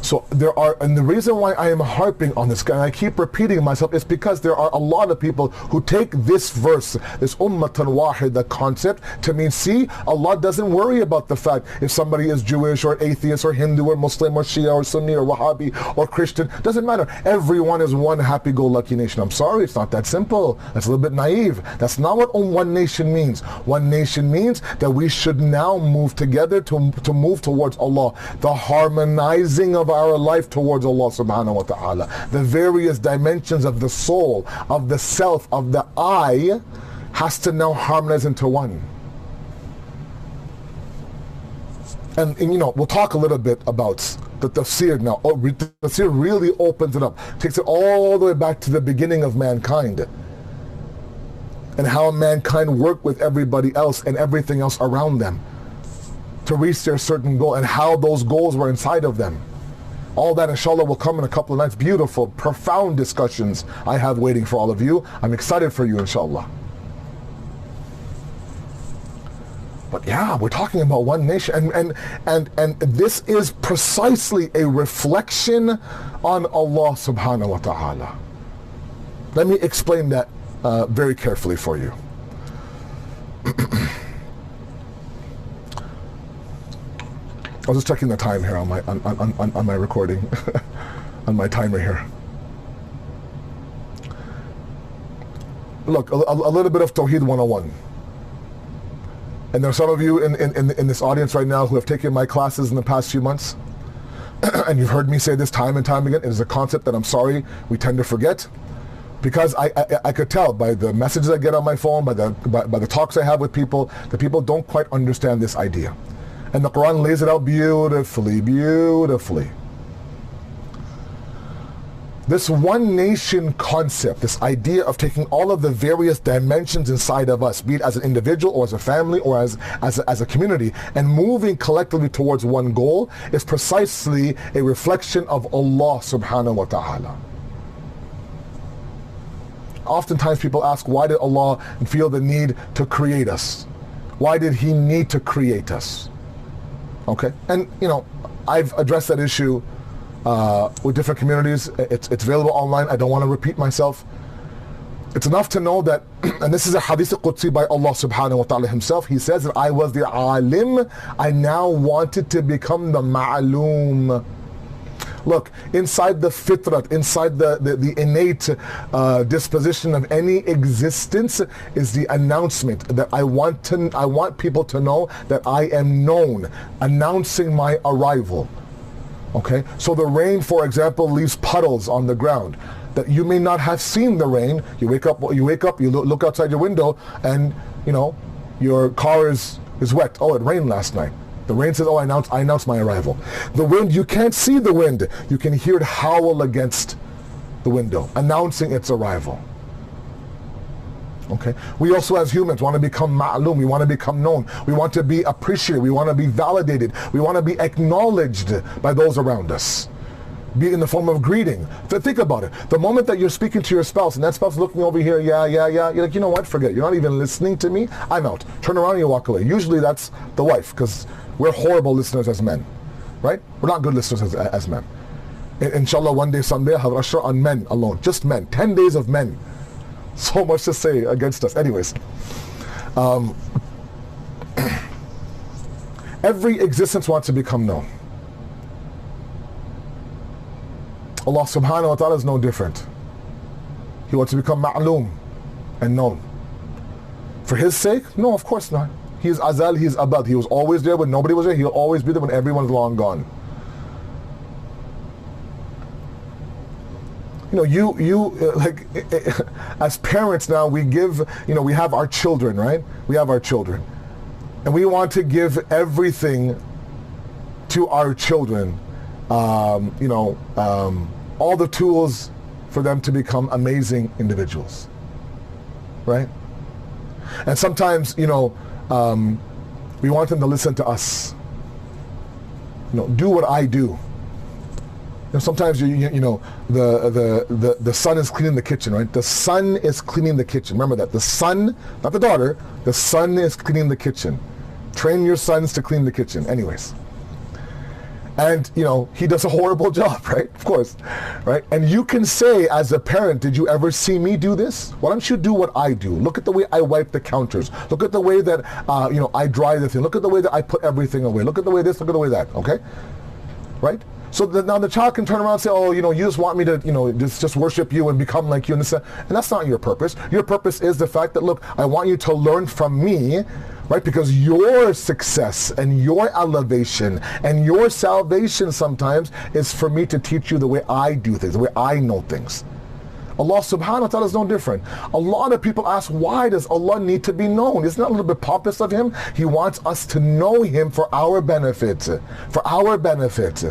So there are, and the reason why I am harping on this, and I keep repeating myself, is because there are a lot of people who take this verse, this ummatan wahida concept, to mean, see, Allah doesn't worry about the fact if somebody is Jewish or atheist or Hindu or Muslim or Shia or Sunni or Wahhabi or Christian. Doesn't matter. Everyone is one happy-go-lucky nation. I'm sorry, it's not that simple. That's a little bit naive. That's not what one nation means. One nation means that we should now move together to move towards Allah, the harmonizing of our life towards Allah subhanahu wa ta'ala. The various dimensions of the soul, of the self, of the I has to now harmonize into one. And you know, we'll talk a little bit about the tafsir now. The tafsir really opens it up, takes it all the way back to the beginning of mankind and how mankind worked with everybody else and everything else around them to reach their certain goal and how those goals were inside of them. All that, inshallah, will come in a couple of nights. Beautiful, profound discussions I have waiting for all of you. I'm excited for you, inshallah. But yeah, we're talking about one nation, and this is precisely a reflection on Allah subhanahu wa ta'ala. Let me explain that very carefully for you. I was just checking the time here on my recording, on my timer here. Look, a little bit of Tawheed 101. And there are some of you in this audience right now who have taken my classes in the past few months, and you've heard me say this time and time again. It is a concept that I'm sorry we tend to forget, because I could tell by the messages I get on my phone, by the talks I have with people, that people don't quite understand this idea. And the Quran lays it out beautifully, beautifully. This one nation concept, this idea of taking all of the various dimensions inside of us, be it as an individual or as a family or as a community, and moving collectively towards one goal, is precisely a reflection of Allah subhanahu wa ta'ala. Oftentimes people ask, why did Allah feel the need to create us? Why did He need to create us? Okay, and you know, I've addressed that issue with different communities. It's available online. I don't want to repeat myself. It's enough to know that, and this is a hadith qudsi by Allah subhanahu wa ta'ala himself. He says that I was the alim, I now wanted to become the ma'loom. Look, inside the fitrat, inside the innate disposition of any existence is the announcement that I want people to know that I am known, announcing my arrival. Okay, so the rain, for example, leaves puddles on the ground that you may not have seen the rain. You wake up, you look outside your window, and you know your car is wet. Oh, it rained last night. The rain says, oh, I announced my arrival. The wind, you can't see the wind. You can hear it howl against the window, announcing its arrival. Okay. We also, as humans, want to become ma'loom. We want to become known. We want to be appreciated. We want to be validated. We want to be acknowledged by those around us. Be it in the form of greeting. Think about it. The moment that you're speaking to your spouse and that spouse is looking over here, yeah, you're like, you know what, forget it. You're not even listening to me. I'm out. Turn around and you walk away. Usually that's the wife, because we're horrible listeners as men, right? We're not good listeners as men. Inshallah, one day, someday, I'll have Ashra on men alone. Just men. 10 days of men. So much to say against us. Anyways. Every existence wants to become known. Allah subhanahu wa ta'ala is no different. He wants to become ma'loom and known. For His sake? No, of course not. He is azal, He is abad. He was always there when nobody was there. He'll always be there when everyone's long gone. You know, like, as parents now, we give, you know, we have our children, right? We have our children. And we want to give everything to our children, all the tools for them to become amazing individuals, right? And sometimes, we want them to listen to us. Do what I do. Sometimes the son is cleaning the kitchen, right? The son is cleaning the kitchen. Remember that. The son, not the daughter, the son is cleaning the kitchen. Train your sons to clean the kitchen. Anyways. And, he does a horrible job, right? Of course, right? And you can say as a parent, did you ever see me do this? Why don't you do what I do? Look at the way I wipe the counters. Look at the way that, I dry the thing. Look at the way that I put everything away. Look at the way this, look at the way that, okay? Right? So now the child can turn around and say, oh, you just want me to, just worship you and become like you. And that's not your purpose. Your purpose is the fact that, look, I want you to learn from me, right? Because your success and your elevation and your salvation sometimes is for me to teach you the way I do things, the way I know things. Allah subhanahu wa ta'ala is no different. A lot of people ask, why does Allah need to be known? Isn't that a little bit pompous of him? He wants us to know him for our benefit. For our benefit.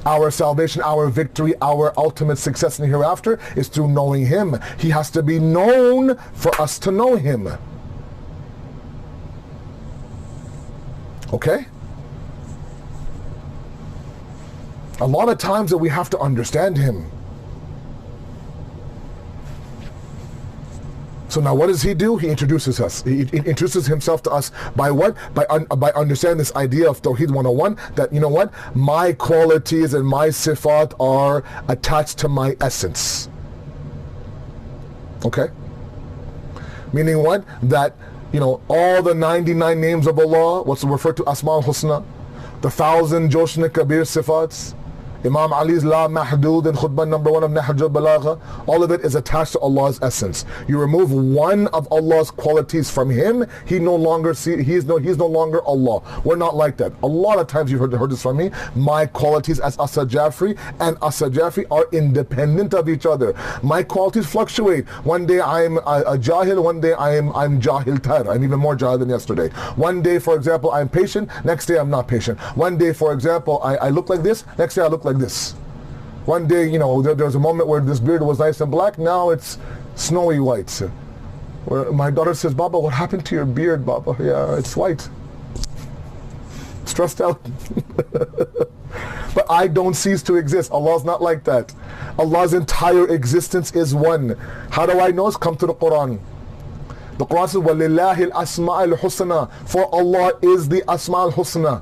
Our salvation, our victory, our ultimate success in the hereafter is through knowing him. He has to be known for us to know him. Okay? A lot of times that we have to understand him. So now what does he do? He introduces us. He introduces himself to us by what? By understanding this idea of Tawheed 101, that, my qualities and my sifat are attached to my essence. Okay? Meaning what? That, all the 99 names of Allah, what's referred to Asma al-Husna, the 1,000 Joshna Kabir sifats, Imam Ali's La Mahdood and Khutbah number 1 of Nahj al-Balagha, all of it is attached to Allah's essence. You remove one of Allah's qualities from him, he's no longer Allah. We're not like that. A lot of times you've heard this from me. My qualities as Asad Jafri and Asad Jafri are independent of each other. My qualities fluctuate. One day I'm a Jahil, one day I'm Jahil Tar. I'm even more Jahil than yesterday. One day, for example, I'm patient, next day I'm not patient. One day, for example, I look like this, next day I look like this. One day, there was a moment where this beard was nice and black, now it's snowy white. Where my daughter says, Baba, what happened to your beard, Baba? Yeah, it's white. Stressed out. But I don't cease to exist. Allah's not like that. Allah's entire existence is one. How do I know? Come to the Quran. The Quran says, وَلِلَّهِ الْأَسْمَاءِ الْحُسْنَى. For Allah is the Asma al-Husna.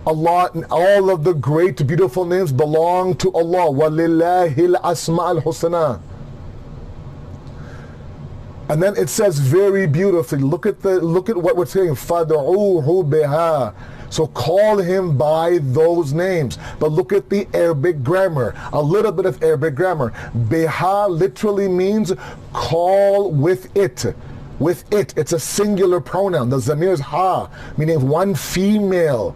Allah, all of the great beautiful names belong to Allah. وَلِلَّهِ الْأَسْمَاءِ الْحُسْنَى. And then it says very beautifully, look at what we're saying, فَدْعُوهُ بِهَا. So call him by those names. But look at the Arabic grammar, a little bit of Arabic grammar. Biha literally means call with it. With it, it's a singular pronoun. The zamir is ha, meaning one female.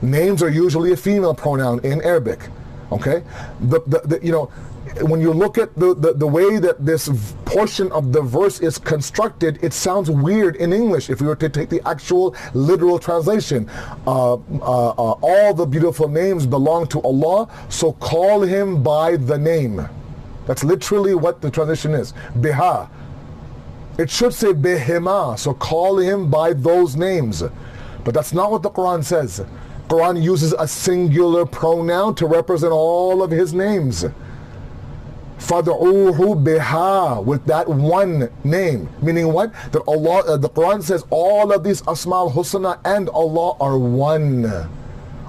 Names are usually a female pronoun in Arabic. Okay? When you look at the way that this portion of the verse is constructed, it sounds weird in English if we were to take the actual literal translation. All the beautiful names belong to Allah, so call him by the name. That's literally what the translation is. Biha. It should say bihima, so call him by those names. But that's not what the Quran says. Quran uses a singular pronoun to represent all of his names. فَدْعُوهُ بِهَا, with that one name. Meaning what? That Allah, the Quran says all of these Asma al-Husna and Allah are one.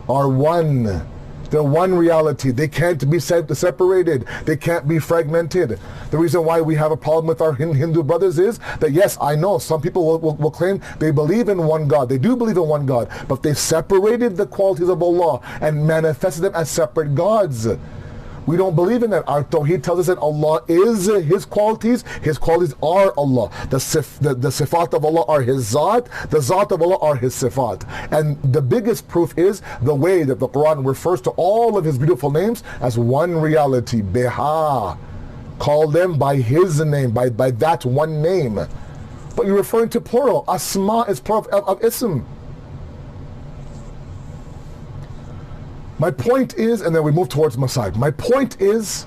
Are one. They're one reality. They can't be separated. They can't be fragmented. The reason why we have a problem with our Hindu brothers is that, yes, I know some people will claim they believe in one God. They do believe in one God, but they've separated the qualities of Allah and manifested them as separate gods. We don't believe in that. Our Tawheed tells us that Allah is His qualities are Allah. The sifat of Allah are His Zat, the Zat of Allah are His sifat. And the biggest proof is the way that the Quran refers to all of His beautiful names as one reality, Biha. Call them by His name, by that one name. But you're referring to plural. Asma is plural of ism. My point is, and then we move towards Masaib. My point is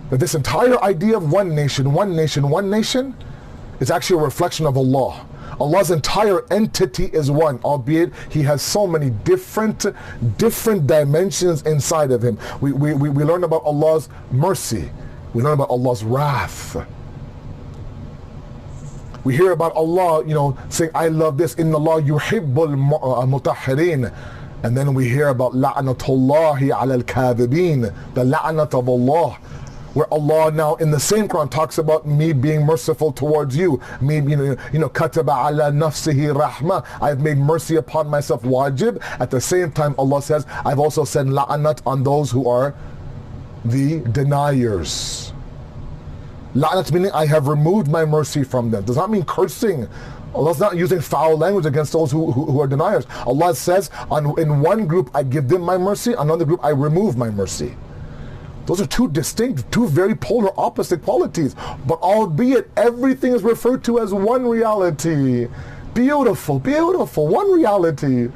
that this entire idea of one nation, one nation, one nation is actually a reflection of Allah. Allah's entire entity is one, albeit He has so many different dimensions inside of Him. We learn about Allah's mercy. We learn about Allah's wrath. We hear about Allah, saying, I love this, inna Allah yuhibbul mutahhirin. And then we hear about la'natullahi ala al-kadhibin, the la'nat of Allah, where Allah now in the same Quran talks about me being merciful towards you. Me, kataba ala nafsihi rahma. I've made mercy upon myself wajib. At the same time, Allah says, I've also sent la'nat on those who are the deniers. La'nat meaning I have removed my mercy from them. Does not mean cursing. Allah's not using foul language against those who are deniers. Allah says, in one group I give them my mercy, another group I remove my mercy. Those are two distinct, two very polar opposite qualities. But albeit everything is referred to as one reality. Beautiful, beautiful, one reality.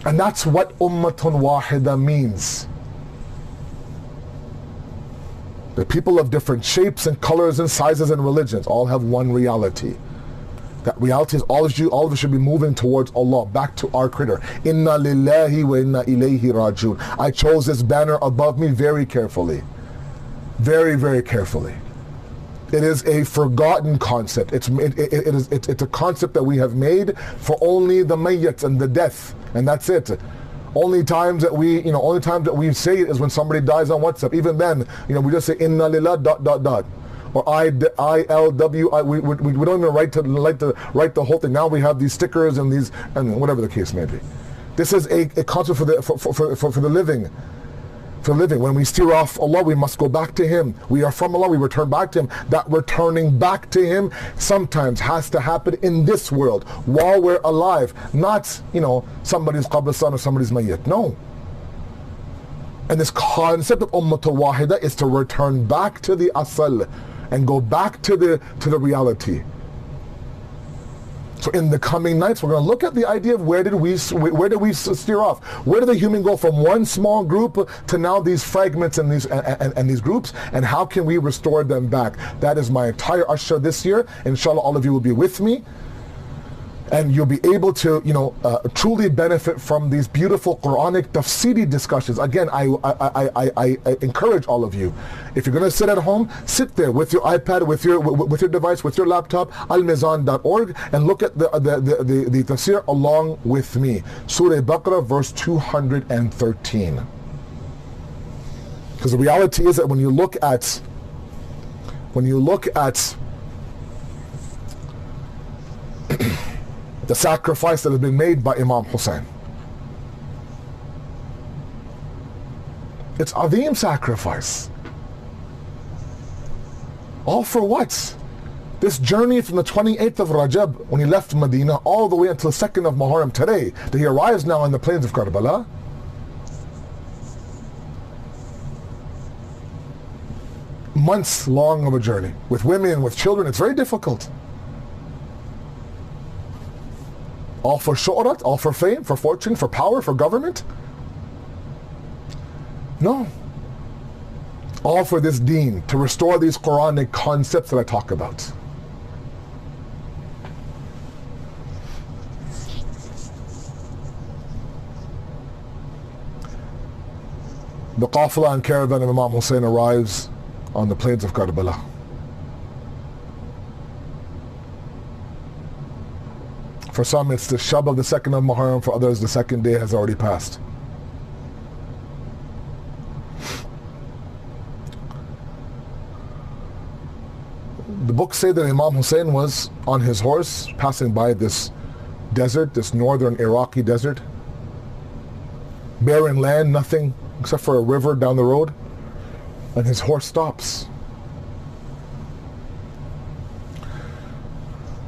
And that's what ummatun wahida means. The people of different shapes and colors and sizes and religions all have one reality. That reality is all of us should be moving towards Allah, back to our Creator. Inna lillahi wa inna ilayhi rajiun. I chose this banner above me very carefully. Very, very carefully. It is a forgotten concept. It's a concept that we have made for only the mayyat and the death, and that's it. Only times that we say it is when somebody dies on WhatsApp. Even then, we just say inna lillah ... or ILW. We don't even write the whole thing. Now we have these stickers and these, and whatever the case may be. This is a concept for the living. For living. When we steer off Allah, we must go back to Him. We are from Allah, we return back to Him. That returning back to Him sometimes has to happen in this world while we're alive, not somebody's qabristan or somebody's mayyat. No. And this concept of ummatul wahida is to return back to the asal and go back to the reality. So in the coming nights, we're going to look at the idea of where did we steer off? Where did the human go from one small group to now these fragments and these groups, and how can we restore them back? That is my entire Ashra this year. Inshallah, all of you will be with me. And you'll be able to, truly benefit from these beautiful Quranic tafsiri discussions. Again, I encourage all of you. If you're going to sit at home, sit there with your iPad, with your device, with your laptop, almizan.org, and look at the tafsir along with me. Surah Baqarah, verse 213. Because the reality is that when you look at the sacrifice that has been made by Imam Hussein, it's Azim sacrifice. All for what? This journey from the 28th of Rajab, when he left Medina, all the way until the 2nd of Muharram today, that he arrives now in the plains of Karbala. Months long of a journey, with women, with children. It's very difficult. All for shu'rat, all for fame, for fortune, for power, for government? No. All for this deen, to restore these Quranic concepts that I talk about. The qafla and caravan of Imam Hussein arrives on the plains of Karbala. For some, it's the Shab of the 2nd of Muharram. For others, the 2nd day has already passed. The books say that Imam Hussein was on his horse passing by this desert, this northern Iraqi desert. Barren land, nothing except for a river down the road. And his horse stops.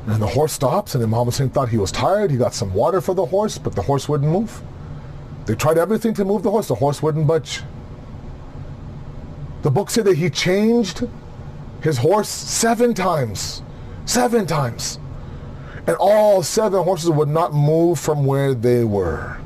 And the horse stops, and Imam Hussein thought he was tired. He got some water for the horse, but the horse wouldn't move. They tried everything to move the horse wouldn't budge. The book said that he changed his horse 7 times. 7 times. And all 7 horses would not move from where they were.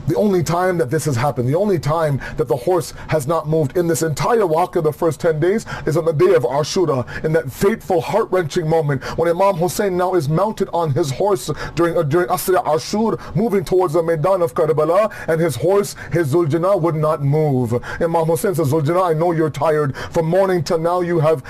The only time that this has happened, the only time that the horse has not moved in this entire walk of the first 10 days is on the day of Ashura, in that fateful, heart-wrenching moment when Imam Hussein now is mounted on his horse during Asra Ashur, moving towards the Maidan of Karbala, and his horse, his Zuljana, would not move. Imam Hussein says, Zuljana, I know you're tired. From morning till now you have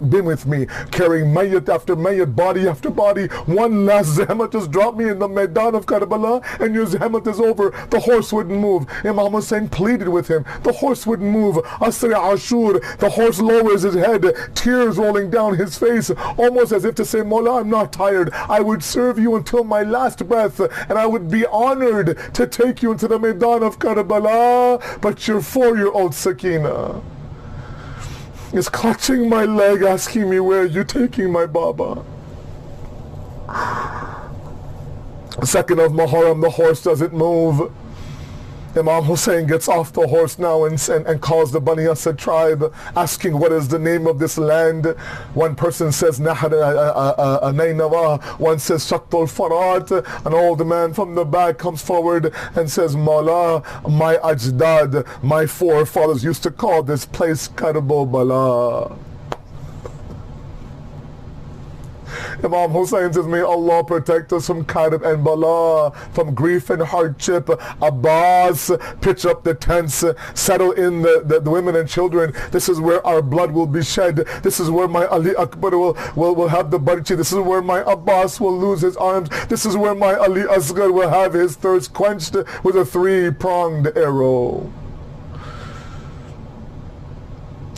been with me, carrying mayyat after mayyat, body after body. One last zahmat, just drop me in the Maidan of Karbala and your zahmat is over. The horse wouldn't move. Imam Hussein pleaded with him. The horse wouldn't move. Asra Ashur, the horse lowers his head, tears rolling down his face, almost as if to say, Mawla, I'm not tired. I would serve you until my last breath, and I would be honored to take you into the Maidan of Karbala. But your 4-year-old Sakina is clutching my leg, asking me, where are you taking my Baba? 2nd of Muharram, the horse doesn't move. Imam Hussein gets off the horse now and calls the Bani Asad tribe, asking what is the name of this land. One person says Nahr Nainawa, one says Shaktul Farat. An old man from the back comes forward and says, Mawla, my Ajdad, my forefathers used to call this place Karbala. Imam Hussein says, may Allah protect us from Karb and Bala, from grief and hardship. Abbas, pitch up the tents, settle in the women and children. This is where our blood will be shed. This is where my Ali Akbar will have the barchi. This is where my Abbas will lose his arms. This is where my Ali Asghar will have his thirst quenched with a 3-pronged arrow.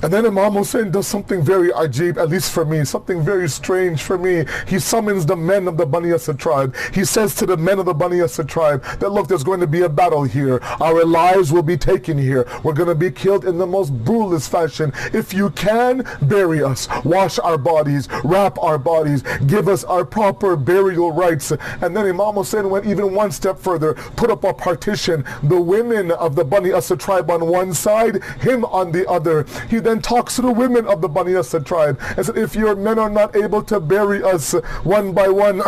And then Imam Hussein does something very ajib, at least for me, something very strange for me. He summons the men of the Bani Asad tribe. He says to the men of the Bani Asad tribe that, look, there's going to be a battle here. Our lives will be taken here. We're going to be killed in the most brutalist fashion. If you can, bury us. Wash our bodies. Wrap our bodies. Give us our proper burial rights. And then Imam Hussein went even one step further, put up a partition. The women of the Bani Asad tribe on one side, him on the other. He then talks to the women of the Bani Asad tribe and said, if your men are not able to bury us one by one,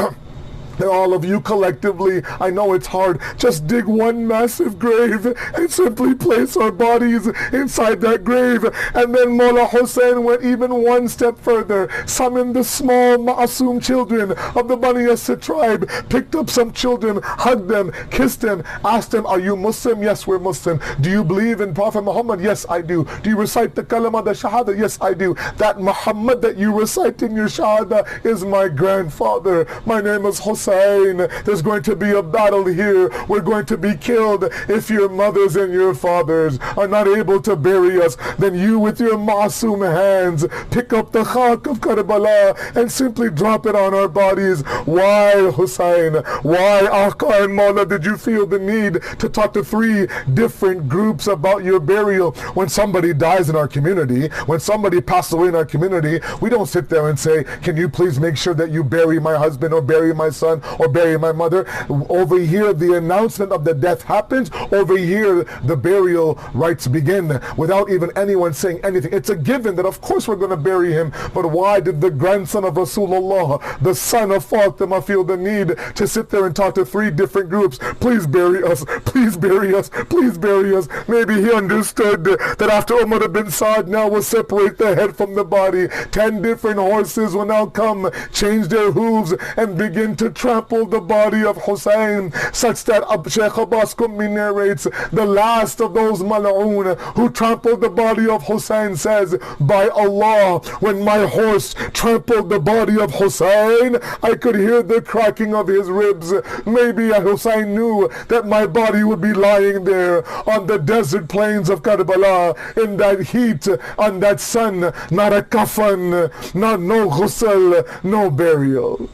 then all of you collectively, I know it's hard, just dig one massive grave and simply place our bodies inside that grave. And then Mawla Hussein went even one step further, summoned the small Ma'asum children of the Bani Asad tribe, picked up some children, hugged them, kissed them, asked them, are you Muslim? Yes, we're Muslim. Do you believe in Prophet Muhammad? Yes, I do. Do you recite the kalama, the shahada? Yes, I do. That Muhammad that you recite in your shahada is my grandfather. My name is Hussein. There's going to be a battle here. We're going to be killed. If your mothers and your fathers are not able to bury us, then you with your Ma'asum hands pick up the khak of Karbala and simply drop it on our bodies. Why, Hussein? Why, Aqqa and Mawla, did you feel the need to talk to 3 different groups about your burial? When somebody dies in our community, when somebody passes away in our community, we don't sit there and say, can you please make sure that you bury my husband or bury my son or bury my mother? Over here, the announcement of the death happens. Over here, the burial rites begin without even anyone saying anything. It's a given that of course we're going to bury him. But why did the grandson of Rasulullah, the son of Fatima, feel the need to sit there and talk to 3 different groups? Please bury us. Please bury us. Please bury us. Maybe he understood that after Umar bin Saad now will separate the head from the body, 10 different horses will now come, change their hooves, and begin to trample the body of Hussein, such that Sheikh Abbas Qummi narrates, the last of those mal'oon who trampled the body of Hussein says, by Allah, when my horse trampled the body of Hussein, I could hear the cracking of his ribs. Maybe Hussein knew that my body would be lying there on the desert plains of Karbala, in that heat, on that sun, not a kafan, not no ghusl, no burial.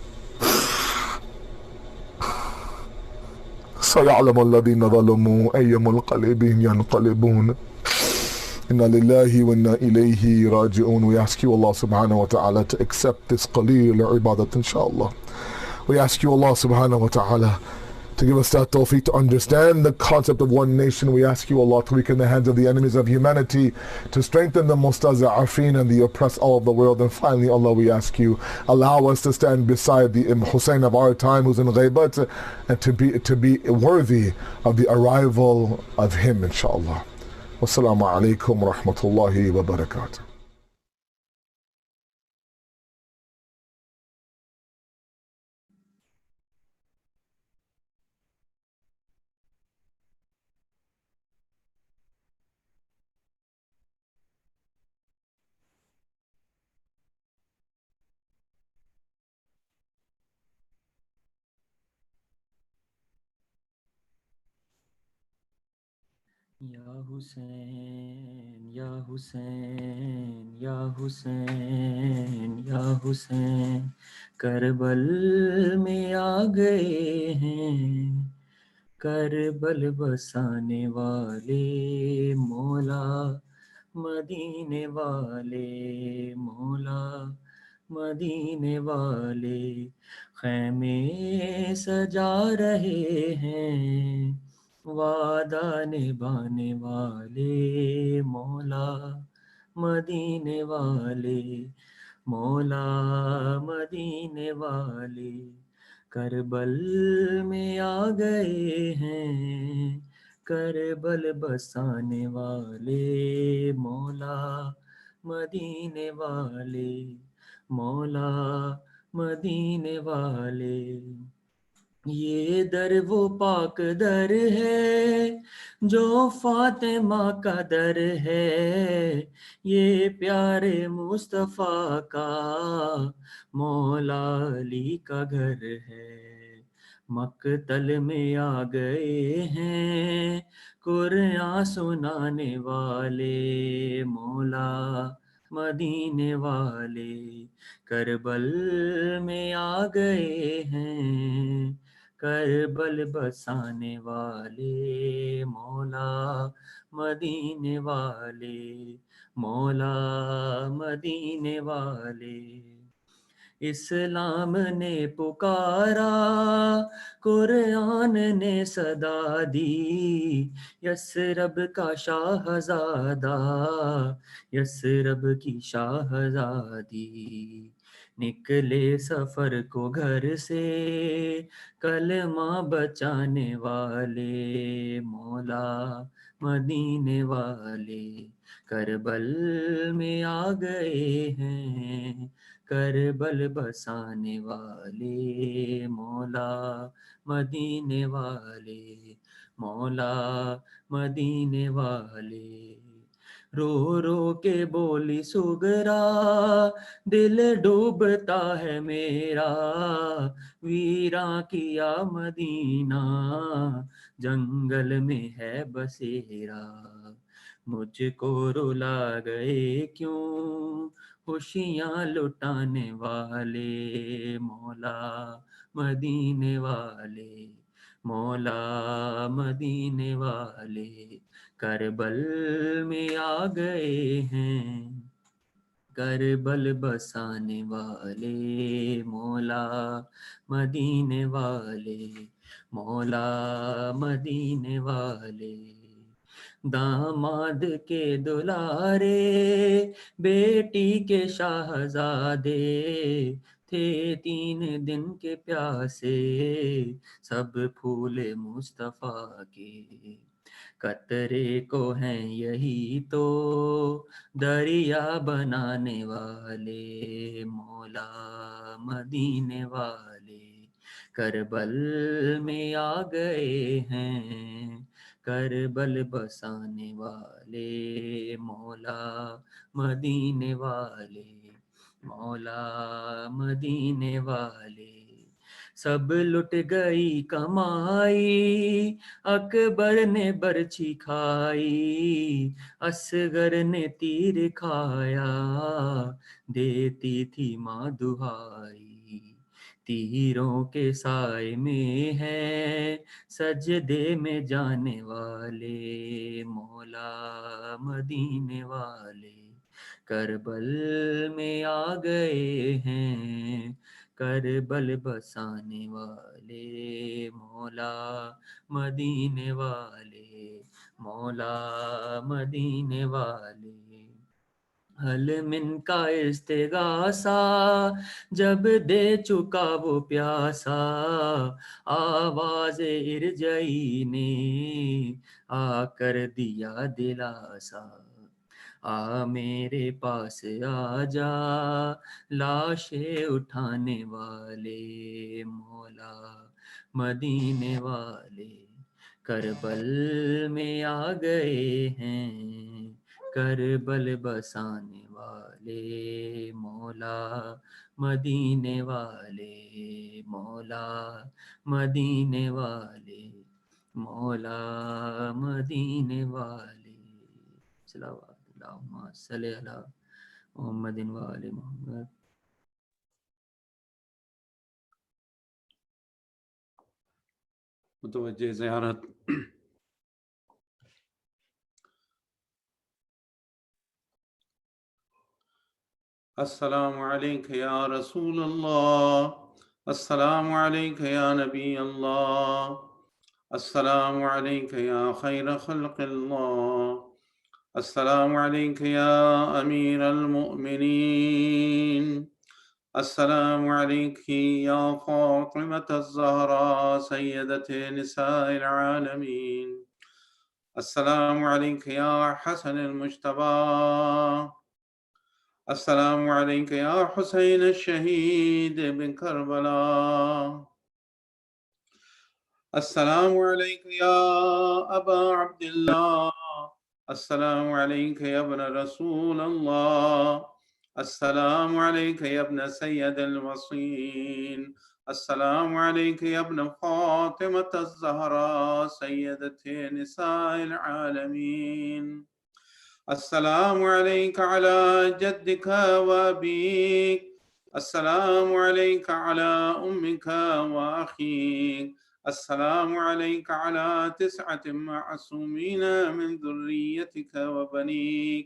سيعلم الذين ظلموا أي منقلب ينقلبون إنا لله وإنا إليه راجعون. We ask you, Allah subhanahu wa ta'ala, to accept this qaleel ibadat, inshallah. We ask you, Allah subhanahu wa ta'ala, to give us that tawfiq to understand the concept of one nation. We ask you, Allah, to weaken the hands of the enemies of humanity, to strengthen the mustaza'afin and the oppressed all of the world. And finally, Allah, we ask you, allow us to stand beside the Hussein of our time who's in ghaybat, and to be worthy of the arrival of him, inshallah. Wassalamu alaikum wa rahmatullahi wa barakatuh. یا حسین یا حسین یا حسین یا حسین کربل میں آ گئے ہیں، کربل بسانے والے مولا، مدینے والے مولا، مدینے والے خیمے سجا رہے ہیں، وعدہ نبھانے والے مولا، مدینے والے مولا، مدینے والے کربل میں آ گئے ہیں، کربل بسانے والے مولا، مدینے والے مولا، مدینے والے یہ در وہ پاک در ہے جو فاطمہ کا در ہے، یہ پیارے مصطفیٰ کا مولا علی کا گھر ہے، مقتل میں آ گئے ہیں قرآن سنانے والے مولا، مدینے والے کربل میں آ گئے ہیں، کربل بسانے والے مولا، مدینے والے مولا، مدینے والے اسلام نے پکارا قرآن نے صدا دی، یثرب کا شاہزادہ، یثرب کی شاہزادی، نکلے سفر کو گھر سے کلمہ بچانے والے مولا، مدینے والے کربل میں آ گئے ہیں، کربل بسانے والے مولا، مدینے والے مولا، مدینے والے رو رو کے بولی سگرا دل ڈوبتا ہے میرا، ویراں کیا مدینہ جنگل میں ہے بسیرا، مجھ کو رلا گئے کیوں خوشیاں لٹانے والے مولا، مدینے والے مولا، مدینے والے کربل میں آ گئے ہیں، کربل بسانے والے مولا، مدینے والے مولا، مدینے والے داماد کے دلارے بیٹی کے شاہزادے تھے، 3 دن کے پیاسے سب پھول مصطفیٰ کے، قطرے کو ہیں یہی تو دریا بنانے والے مولا، مدینے والے کربل میں آ گئے ہیں، کربل بسانے والے مولا، مدینے والے مولا، مدینے والے سب لٹ گئی کمائی، اکبر نے برچھی کھائی، اصغر نے تیر کھایا، دیتی تھی ماں دہائی، تیروں کے سائے میں ہے سجدے میں جانے والے مولا، مدینے والے کربل میں آ گئے ہیں، کربل بسانے والے مولا مدینے والے، مولا مدینے والے، حل من کا استغاثہ جب دے چکا وہ پیاسا، آواز ارجئی نے آ کر دیا دلاسا، آ میرے پاس آ جا لاشیں اٹھانے والے مولا مدینے والے، کربل میں آ گئے ہیں کربل بسانے والے مولا مدینے والے، مولا مدینے والے، مولا مدینے والے، صلوات اللہم صلی علی محمد وآل محمد۔ متوجہ زیارت السلام علیک یا رسول اللہ، السلام علیک یا نبی اللہ، السلام علیک یا خیر خلق اللہ، السلام علیک یا امیر المؤمنین، السلام علیک یا فاطمة الزہراء سیدۃ نساء العالمین، السلام علیک یا حسن المجتبی، السلام علیک یا حسین الشہید بن کربلا، السلام علیک یا ابا عبداللہ، السلام علیک یا ابن رسول اللہ، السلام علیک یا ابن سید الوصین، السلام علیک یا ابن فاطمة الزہراء سیدۃ نساء العالمین، السلام علیک علی جدک و ابیک، السلام علیک علی امک و اخیک، السلام علیک علی 9 معصومین من ذریتک و بنیک،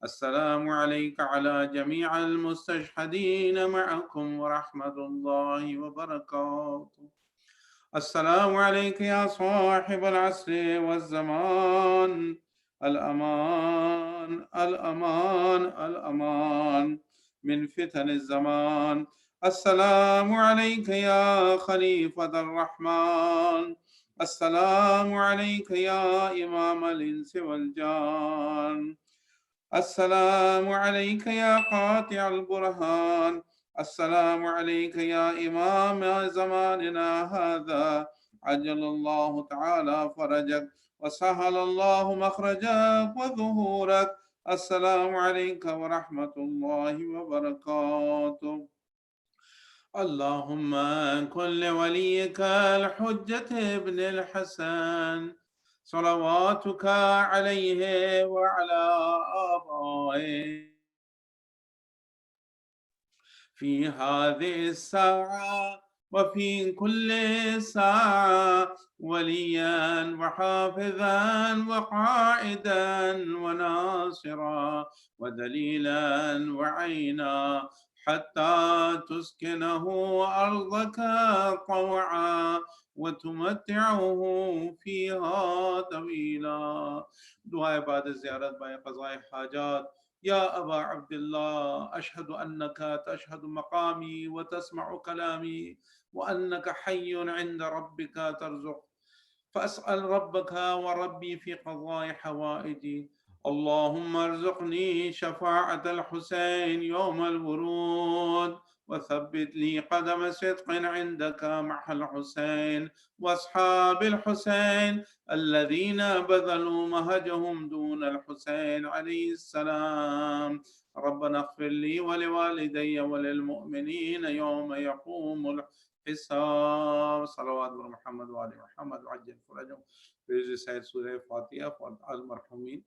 السلام علیک علی جمیع المستشہدین معکم ورحمۃ اللہ وبرکاتہ، السلام علیک یا صاحب العصر والزمان، الامان الامان الامان من فتن الزمان، السلام علیک یا خلیفۃ الرحمن، السلام علیک یا امام الانس والجان، السلام علیک یا قاطع البرہان، السلام علیک یا امام زماننا هذا، عجل اللہ تعالی فرجک وسهل اللہ مخرجک وظہورک، السلام علیک ورحمۃ اللہ وبرکاتہ، اللہم کن لولیک الحجة ابن الحسن صلواتک علیہ وعلی آبائه فی هذه الساعة وفي كل ساعة وليا وحافظا وقائدا وناصرا ودليلا وعينا حتى تسكنه أرضك طوعا وتمتعه فيها طويلا۔ دعائے بعد زیارت بائے قضاء حاجات۔ یا ابا عبداللہ اشہد انک تشہد مقامی وتسمع کلامی وانک حی عند ربک ترزق، فاسأل ربک وربی فی قضاء حوائجی، اللہم ارزقنی شفاعة الحسین یوم الورود، وثبت لي قدم صدق عندك مع الحسين واصحاب الحسين الذين بذلوا مهجهم دون الحسين عليه السلام، ربنا اغفر لي ولوالدي وللمؤمنين يوم يقوم الحساب، صلوات محمد وآل محمد وعجل فرجهم، سورہ فاتحہ for المرحومین۔